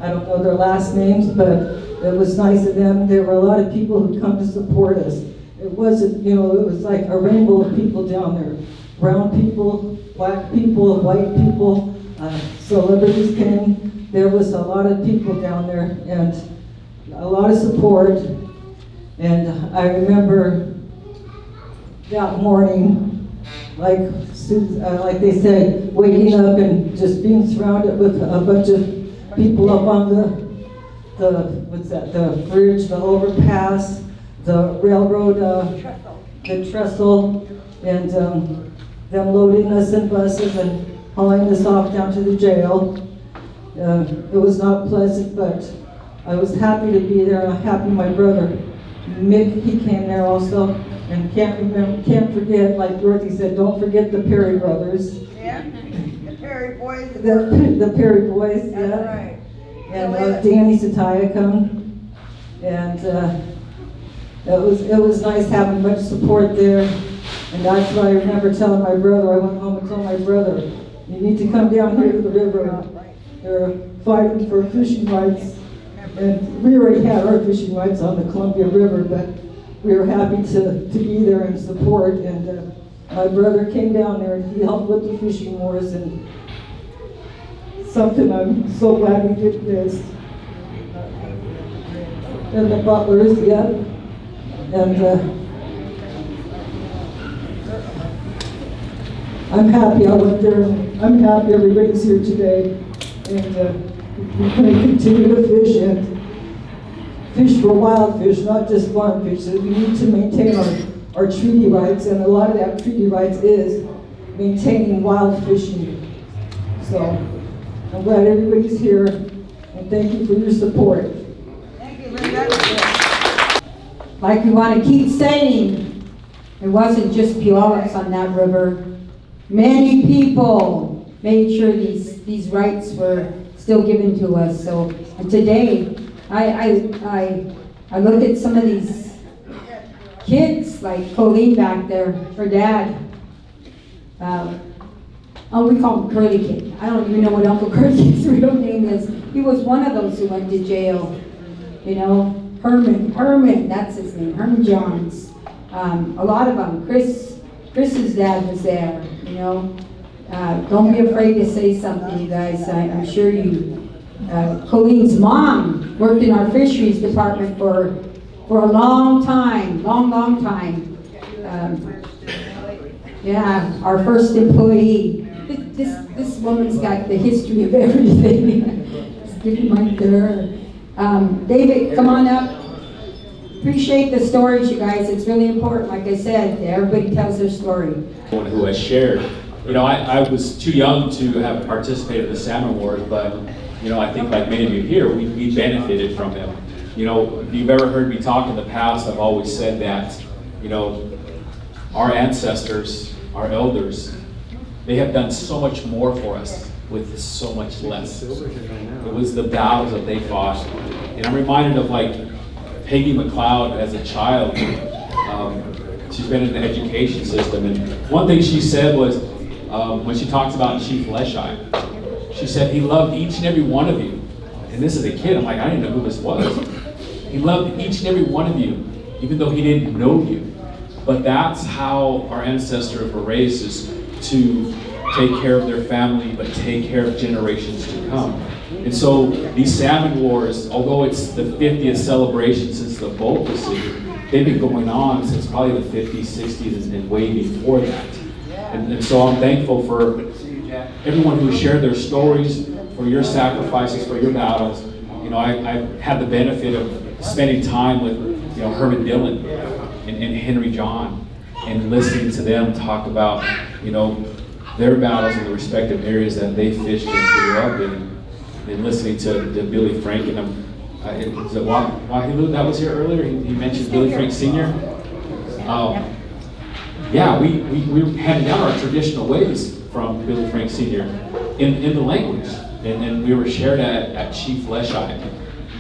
I don't know their last names, but it was nice of them. There were a lot of people who come to support us. It wasn't, it was like a rainbow of people down there. Brown people, black people, white people, celebrities came. There was a lot of people down there and a lot of support. And I remember that morning, like they said, waking up and just being surrounded with a bunch of people up on the bridge, the overpass, the railroad, the trestle, and them loading us in buses and hauling us off down to the jail. It was not pleasant, but I was happy to be there, and I'm happy my brother Mick, he came there also, and can't forget, like Dorothy said, don't forget the Perry brothers. Yeah, the Perry boys. The Perry boys, yeah. That's right. And Danny Satayakam, and it was nice having much support there, and that's what I remember telling my brother. I went home and told my brother, you need to come down here to the river. They're fighting for fishing rights, and we already had our fishing rights on the Columbia River, but we were happy to be there and support, and my brother came down there and he helped with the fishing wars, and something I'm so glad we did this. And the Butlers, yeah. And I'm happy I went there, and I'm happy everybody's here today. And we're going to continue to fish and fish for wild fish, not just farm fish. So we need to maintain our treaty rights, and a lot of that treaty rights is maintaining wild fishing. So I'm glad everybody's here, and thank you for your support. Thank you, Linda. Like we want to keep saying, it wasn't just Puyallups on that river. Many people made sure these rights were still given to us. So, and today, I look at some of these kids, like Colleen back there, her dad. We call him Curly Kid. I don't even know what Uncle Curly Kid's real name is. He was one of those who went to jail. You know, Herman, that's his name, Herman Johns. A lot of them. Chris's dad was there, you know. Don't be afraid to say something, you guys. I'm sure you. Colleen's mom worked in our fisheries department for a long time, long time. Yeah, our first employee. This woman's got the history of everything. Just give him right there. David, come on up. Appreciate the stories, you guys. It's really important. Like I said, everybody tells their story. Who has shared. You know, I was too young to have participated in the Salmon Wars, but, you know, I think like many of you here, we benefited from them. You know, if you've ever heard me talk in the past, I've always said that, you know, our ancestors, our elders, they have done so much more for us with so much less. It was the battles that they fought. And I'm reminded of like Peggy McLeod as a child. She's been in the education system, and one thing she said was, when she talks about Chief Leshai, she said he loved each and every one of you, And this is a kid, I'm like, I didn't know who this was. He loved each and every one of you, even though he didn't know you. But that's how our ancestors were raised, is to take care of their family, but take care of generations to come. And so these salmon wars, although it's the 50th celebration since the boat decision, they've been going on since probably the 50s, 60s, and way before that. And so I'm thankful for everyone who shared their stories, for your sacrifices, for your battles. You know, I had the benefit of spending time with, you know, Herman Dillon and Henry John, and listening to them talk about, you know, their battles in the respective areas that they fished and grew up in. And listening to Billy Frank, and was it Wahilu that was here earlier? He mentioned Billy Frank Sr. Yeah, we handed down our traditional ways from Billy Frank Sr. in the language, and we were shared at Chief Leshai.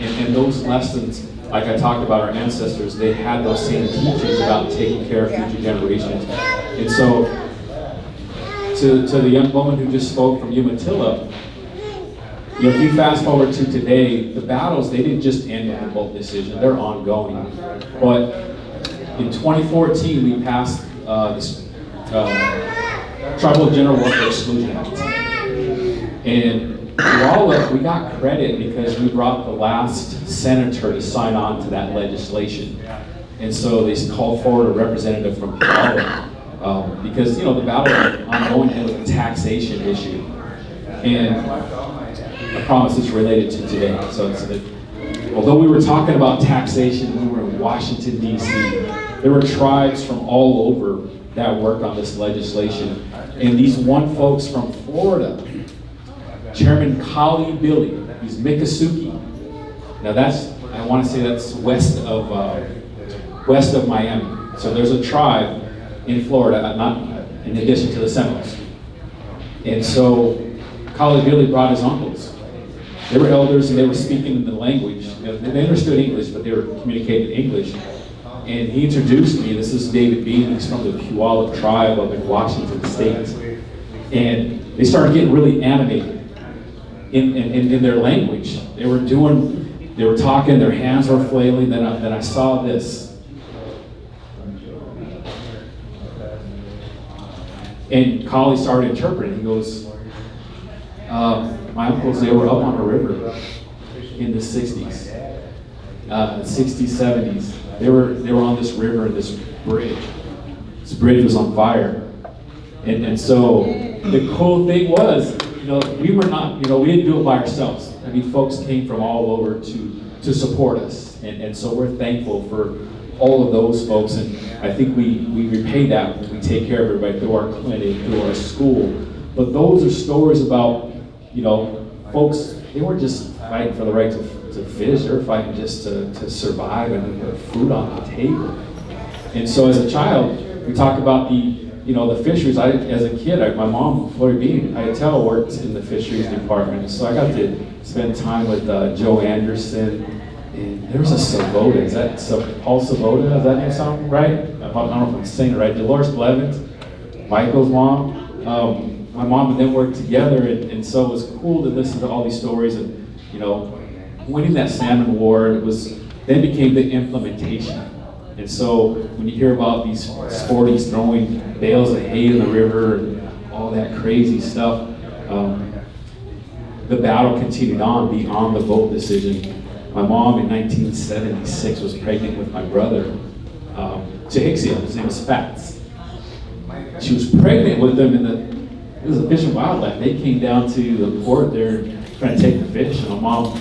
And those lessons, like I talked about our ancestors, they had those same teachings about taking care of future generations. And so, to the young woman who just spoke from Umatilla, you know, if you fast forward to today, the battles, they didn't just end with the boat decision, they're ongoing. But in 2014, we passed this Tribal General Welfare Exclusion Act. And we got credit because we brought the last senator to sign on to that legislation. And so they called forward a representative from Puyallup, because, you know, the battle ongoing with the taxation issue. And I promise it's related to today. So although we were talking about taxation, we were in Washington, D.C., there were tribes from all over that worked on this legislation. And these one folks from Florida, Chairman Kali Billy, he's Miccosukee. Now I want to say that's west of Miami. So there's a tribe in Florida, not in addition to the Seminoles. And so Kali Billy brought his uncles. They were elders and they were speaking in the language. They understood English, but they were communicating in English. And he introduced me. This is David Bean. He's from the Puyallup tribe up in Washington State. And they started getting really animated in their language. They were talking, their hands were flailing. Then I saw this. And Kali started interpreting. He goes, my uncles, they were up on a river in the 60s, 60s, 70s. They were on this river and this bridge. This bridge was on fire. And so the cool thing was, you know, we didn't do it by ourselves. I mean, folks came from all over to support us. And so we're thankful for all of those folks. And I think we repay that when we take care of everybody through our clinic, through our school. But those are stories about, you know, folks, they weren't just fighting for the right to fish, they were fighting just to survive and put food on the table. And so as a child, we talk about the fisheries. As a kid, my mom, Floyd Bean, I tell, worked in the fisheries department. So I got to spend time with Joe Anderson, and there was a Savota. Is that Paul Savota? Does that name sound right? I don't know if I'm saying it right. Dolores Blevins, Michael's mom. My mom and them worked together, and so it was cool to listen to all these stories. And, you know, winning that salmon war, then became the implementation. And so when you hear about these sporties throwing bales of hay in the river and all that crazy stuff, the battle continued on beyond the boat decision. My mom in 1976 was pregnant with my brother, Tehixia, his name was Fats. She was pregnant with him it was a Fish and Wildlife. They came down to the port there trying to take the fish, and my mom,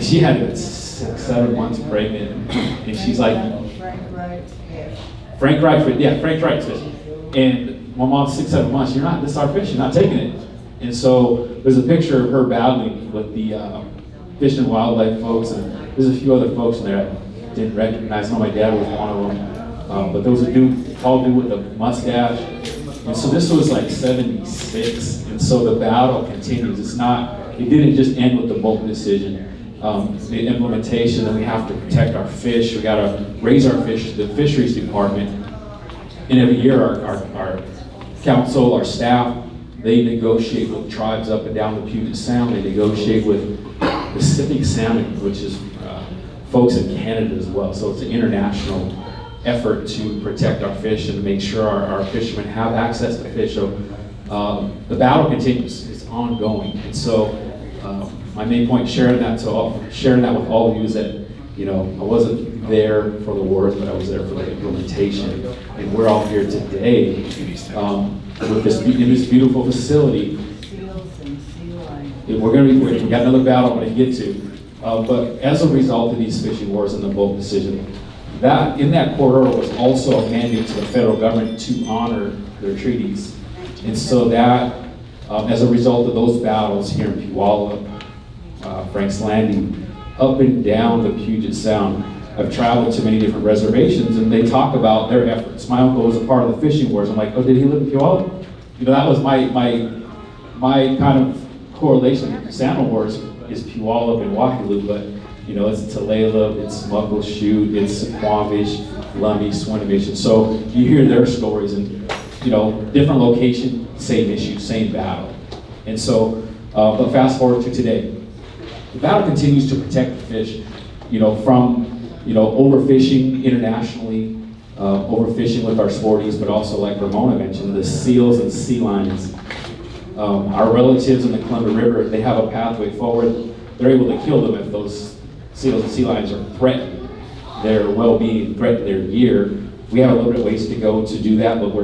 she had been 6-7 months pregnant, and she's like, Frank Wright's fish. And my mom's 6-7 months, this is our fish, you're not taking it. And so there's a picture of her battling with the Fish and Wildlife folks, and there's a few other folks in there I didn't recognize. I know my dad was one of them, but there was a tall dude with a mustache. And so this was like 76, and so the battle continues. It didn't just end with the boat decision. The implementation, and we have to protect our fish. We gotta raise our fish to the fisheries department. And every year our council, our staff, they negotiate with tribes up and down the Puget Sound. They negotiate with Pacific Salmon, which is folks in Canada as well. So it's an international effort to protect our fish and to make sure our fishermen have access to fish. So the battle continues, it's ongoing. And so my main point sharing that with all of you is that, you know, I wasn't there for the wars, but I was there for the implementation. And we're all here today with this beautiful facility. We got another battle I'm going to get to. But as a result of these fishing wars and the Volk decision, that in that corridor was also a mandate to the federal government to honor their treaties. And so that, as a result of those battles here in Puyallup, Frank's Landing, up and down the Puget Sound, I've traveled to many different reservations, and they talk about their efforts. My uncle was a part of the fishing wars. I'm like, oh, did he live in Puyallup? You know, that was my kind of correlation with the salmon wars is Puyallup and Wahkilu, but you know, it's Tulalip, it's Muckleshoot, it's Suquamish, Lummi, Swinomish, and so you hear their stories, and you know, different location, same issue, same battle. And so, but fast forward to today. The battle continues to protect the fish, you know, from, you know, overfishing internationally, overfishing with our sporties, but also like Ramona mentioned, the seals and sea lions. Our relatives in the Columbia River, they have a pathway forward. They're able to kill them if those seals and sea lions are threatened their well-being, threaten their gear. We have a little bit of ways to go to do that, but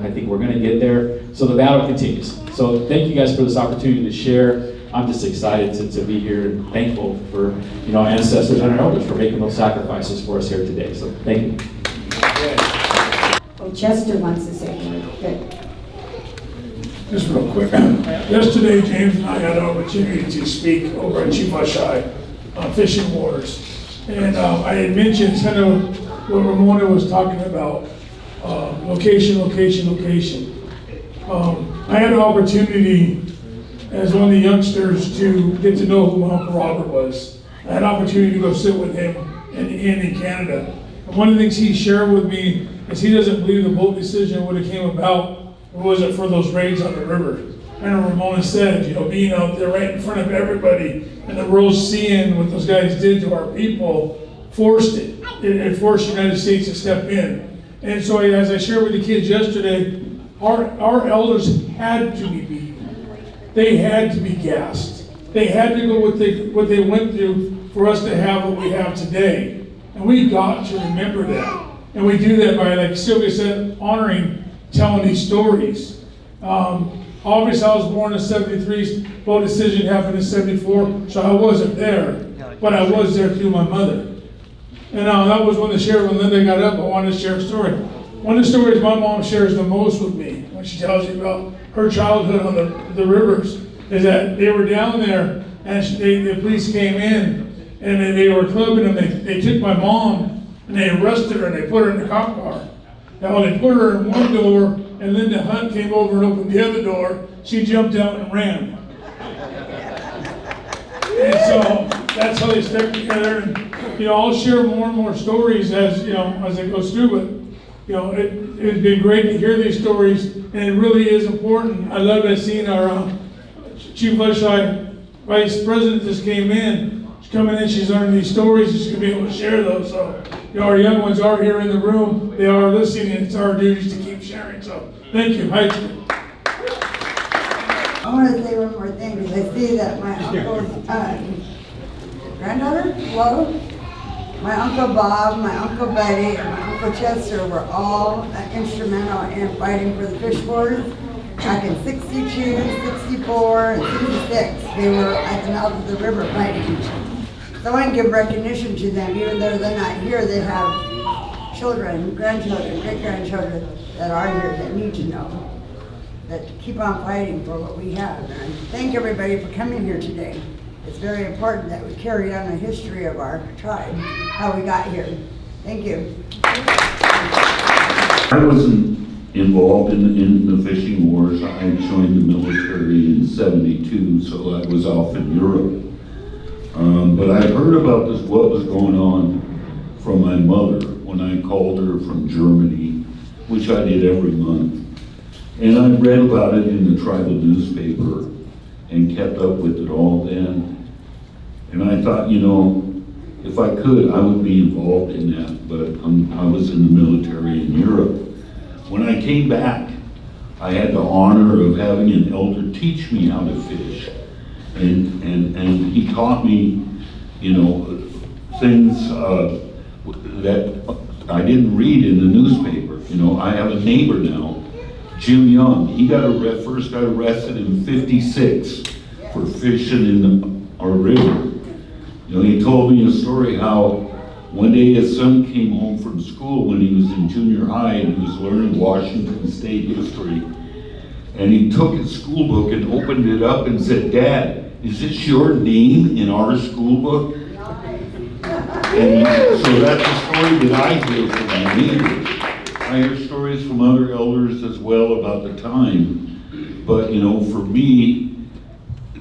I think we're gonna get there. So the battle continues. So thank you guys for this opportunity to share. I'm just excited to be here and thankful for, you know, our ancestors and our elders for making those sacrifices for us here today. So thank you. Oh, Chester wants to say a word. Good. Just real quick. Yesterday, James and I had an opportunity to speak over at Chief Hushai on fishing wars. And I had mentioned kind of what Ramona was talking about, location. I had an opportunity as one of the youngsters to get to know who my Uncle Robert was. I had an opportunity to go sit with him in Canada. And one of the things he shared with me is he doesn't believe the Volk decision would have came about or was it for those raids on the river. I know Ramona said, you know, being out there right in front of everybody and the world seeing what those guys did to our people forced it. It forced the United States to step in. And so as I shared with the kids yesterday, our elders had to be beaten. They had to be gassed. They had to go what they went through for us to have what we have today. And we got to remember that. And we do that by, like Sylvia said, honoring, telling these stories. Obviously, I was born in '73. Vote decision happened in '74, so I wasn't there. But I was there through my mother. And that was when Linda got up, I wanted to share a story. One of the stories my mom shares the most with me, when she tells you about her childhood on the rivers, is that they were down there and the police came in and they were clubbing them. They took my mom and they arrested her and they put her in the cop car. Now when they put her in one door and Linda Hunt came over and opened the other door, she jumped out and ran. And so that's how they stuck together. And, you know, I'll share more and more stories as, you know, as it goes through, but you know, it's been great to hear these stories, and it really is important. I love that seeing our Chief Hushai Vice President just came in. She's coming in, she's learning these stories, she's going to be able to share those. So, you know, our young ones are here in the room, they are listening, and it's our duties to keep sharing. So, thank you. Hi. I want to say one more thing, because I see that my uncle's granddaughter, Flo, my Uncle Bob, my Uncle Betty, and my Uncle Chester were all instrumental in fighting for the fish wars. Back in '62, '64, and '66, they were at the mouth of the river fighting. So I want to give recognition to them, even though they're not here, they have children, grandchildren, great-grandchildren that are here that need to know that to keep on fighting for what we have. And thank everybody for coming here today. It's very important that we carry on the history of our tribe, how we got here. Thank you. I wasn't involved in the fishing wars. I joined the military in '72, so I was off in Europe. But I heard about this, what was going on from my mother when I called her from Germany, which I did every month. And I read about it in the tribal newspaper and kept up with it all then. And I thought, you know, if I could, I would be involved in that, but I was in the military in Europe. When I came back, I had the honor of having an elder teach me how to fish. And he taught me, you know, things that I didn't read in the newspaper. You know, I have a neighbor now, Jim Young. He first got arrested in '56 for fishing in our river. You know, he told me a story how one day his son came home from school when he was in junior high and he was learning Washington State history. And he took his school book and opened it up and said, "Dad, is this your name in our school book?" And so that's a story that I hear from my neighbors. I hear stories from other elders as well about the time. But, you know, for me,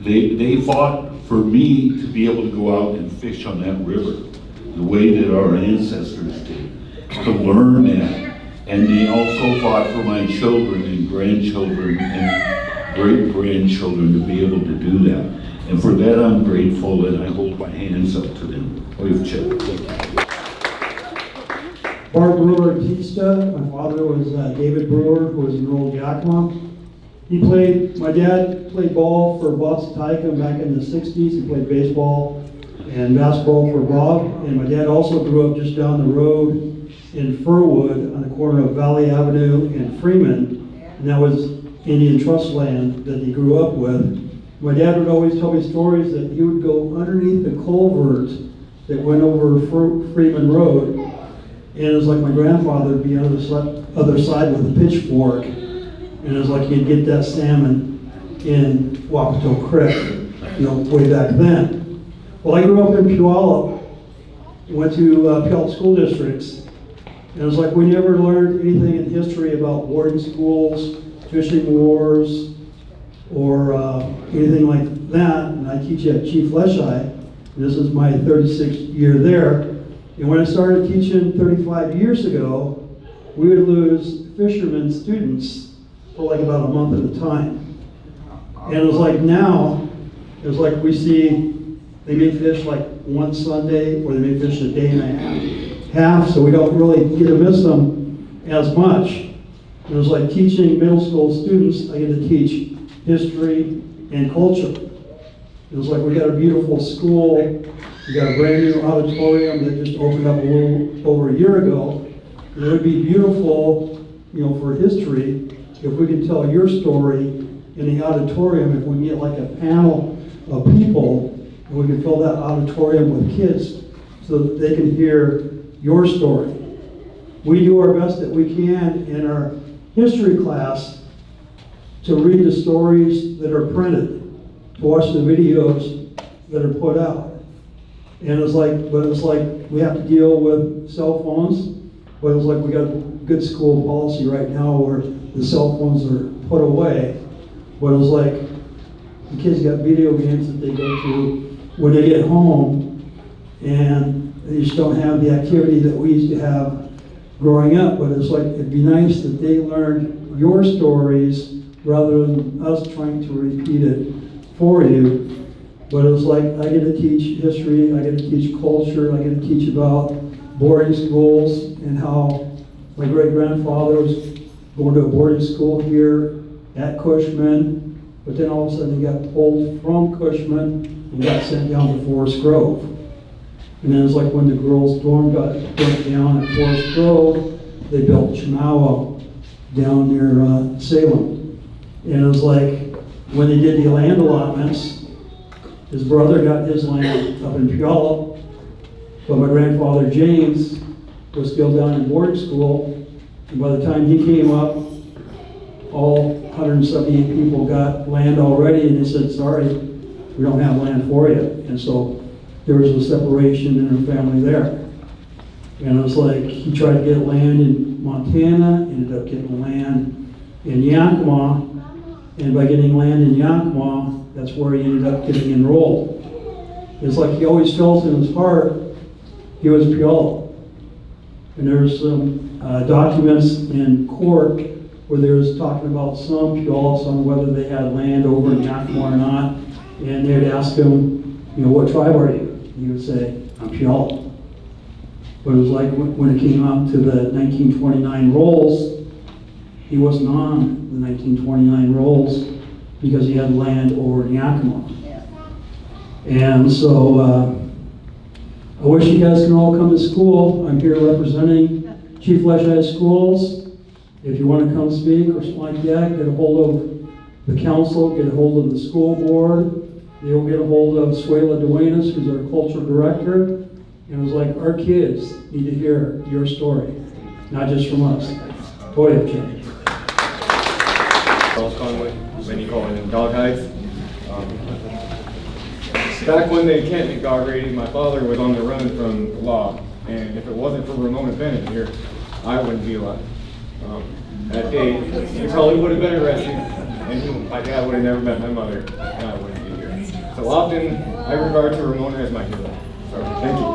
they fought for me to be able to go out and fish on that river the way that our ancestors did, to learn that. And they also fought for my children and grandchildren and great-grandchildren to be able to do that. And for that, I'm grateful, and I hold my hands up to them. We've checked. Bart Brewer at Teesta. My father was David Brewer, who was in Old Yakima. My dad played ball for Bob Tycum back in the 60s. He played baseball and basketball for Bob. And my dad also grew up just down the road in Furwood on the corner of Valley Avenue and Freeman. And that was Indian trust land that he grew up with. My dad would always tell me stories that he would go underneath the culvert that went over Freeman Road. And it was like my grandfather would be on the other side with a pitchfork. And it was like he'd get that salmon in Wapato Creek, you know, way back then. Well, I grew up in Puyallup, went to Puyallup school districts, and it was like we never learned anything in history about boarding schools, fishing wars, or anything like that. And I teach at Chief Leshai, and this is my 36th year there. And when I started teaching 35 years ago, we would lose fishermen students for like about a month at a time. And it was like now, it was like we see, they may fish like one Sunday, or they may fish a day and a half, so we don't really get to miss them as much. It was like teaching middle school students, I get to teach history and culture. It was like we got a beautiful school, we got a brand new auditorium that just opened up a little over a year ago. And it would be beautiful, you know, for history if we could tell your story in the auditorium, if we can get like a panel of people, and we can fill that auditorium with kids so that they can hear your story. We do our best that we can in our history class to read the stories that are printed, to watch the videos that are put out. And it's like we have to deal with cell phones, but it's like we got a good school policy right now where the cell phones are put away. But it was like the kids got video games that they go to when they get home, and they just don't have the activity that we used to have growing up. But it's like it'd be nice that they learned your stories rather than us trying to repeat it for you. But it was like I get to teach history, I get to teach culture, I get to teach about boarding schools and how my great-grandfather was going to a boarding school here at Cushman, but then all of a sudden he got pulled from Cushman and got sent down to Forest Grove. And then it's like when the girls' dorm got burnt down at Forest Grove, they built Chemawa down near Salem. And it was like when they did the land allotments, his brother got his land up in Puyallup, but my grandfather James was still down in boarding school. And by the time he came up, all 178 people got land already, and they said, sorry, we don't have land for you. And so there was a separation in our family there. And it was like he tried to get land in Montana, ended up getting land in Yakima, and by getting land in Yakima, that's where he ended up getting enrolled. It's like he always felt in his heart he was Puyallup. And there's some documents in court where they was talking about some Puyallups on whether they had land over in Yakima or not. And they'd ask him, you know, what tribe are you? he would say, I'm Puyallup. But it was like when it came out to the 1929 rolls, he wasn't on the 1929 rolls because he had land over in Yakima. And so I wish you guys can all come to school. I'm here representing Chief Leschi Schools. If you want to come speak or something like that, get a hold of the council, get a hold of the school board. They'll get a hold of Suela Duenas, who's our cultural director. And it was like, our kids need to hear your story, not just from us. Go ahead, Jim. Charles Conway, many call him Dog Hides. Back when they can't dog raiding, my father was on the run from the law. And if it wasn't for Ramona Bennett here, I wouldn't be alive. That day, he probably would have been arrested, and my dad would have never met my mother, and I wouldn't be here. So often, I regard to Ramona as my hero. So, thank you.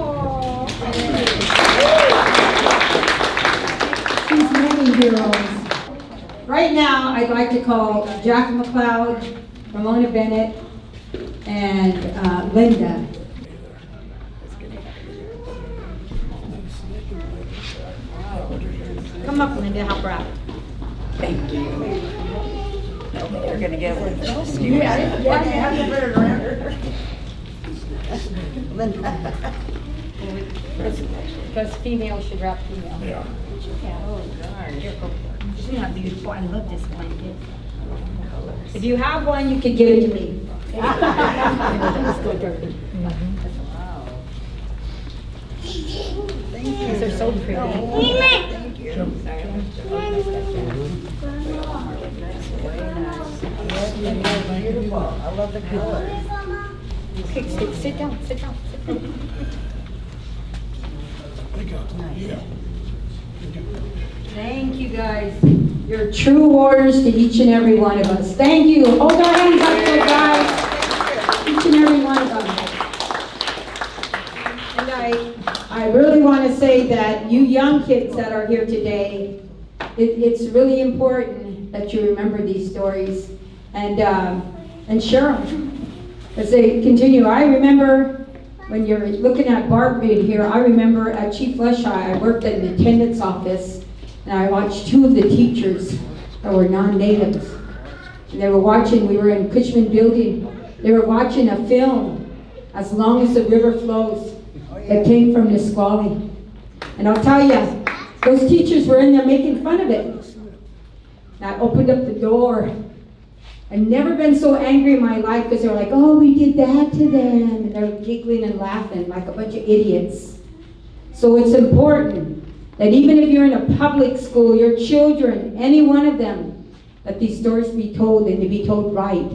She's many heroes. Right now, I'd like to call Jack McLeod, Ramona Bennett, and Linda. Come up, Linda, help her out. Thank you. You're gonna get one. You had it? Yeah, you have to put it around her. Linda. Because female should wrap female. Yeah. Oh, darn. Isn't that beautiful? I love this blanket. If you have one, you can give it to me. Let's go, Dorothy. These are so pretty. Thank you. Beautiful. I love the colors. Okay, sit down, sit down, sit down. Thank you, guys. You're true warriors to each and every one of us. Thank you. Hold our hands up there, guys. Each and every one of us. And I really want to say that you young kids that are here today, it's really important that you remember these stories and share them as they continue. I remember when you're looking at Barb being here, I remember at Chief Leschi, I worked in the attendance office, and I watched two of the teachers that were non-natives. And they were watching, we were in Cushman building, they were watching a film, As Long as the River Flows, that came from Nisqually. And I'll tell you, those teachers were in there making fun of it. And I opened up the door. I've never been so angry in my life because they were like, oh, we did that to them. And they're giggling and laughing like a bunch of idiots. So it's important that even if you're in a public school, your children, any one of them, that these stories be told and to be told right.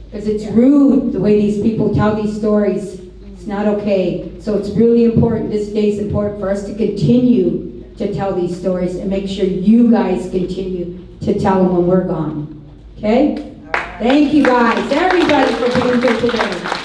Because it's rude the way these people tell these stories. It's not okay. So it's really important, this day is important for us to continue to tell these stories and make sure you guys continue to tell them when we're gone. Okay? Thank you guys, everybody, for being here today.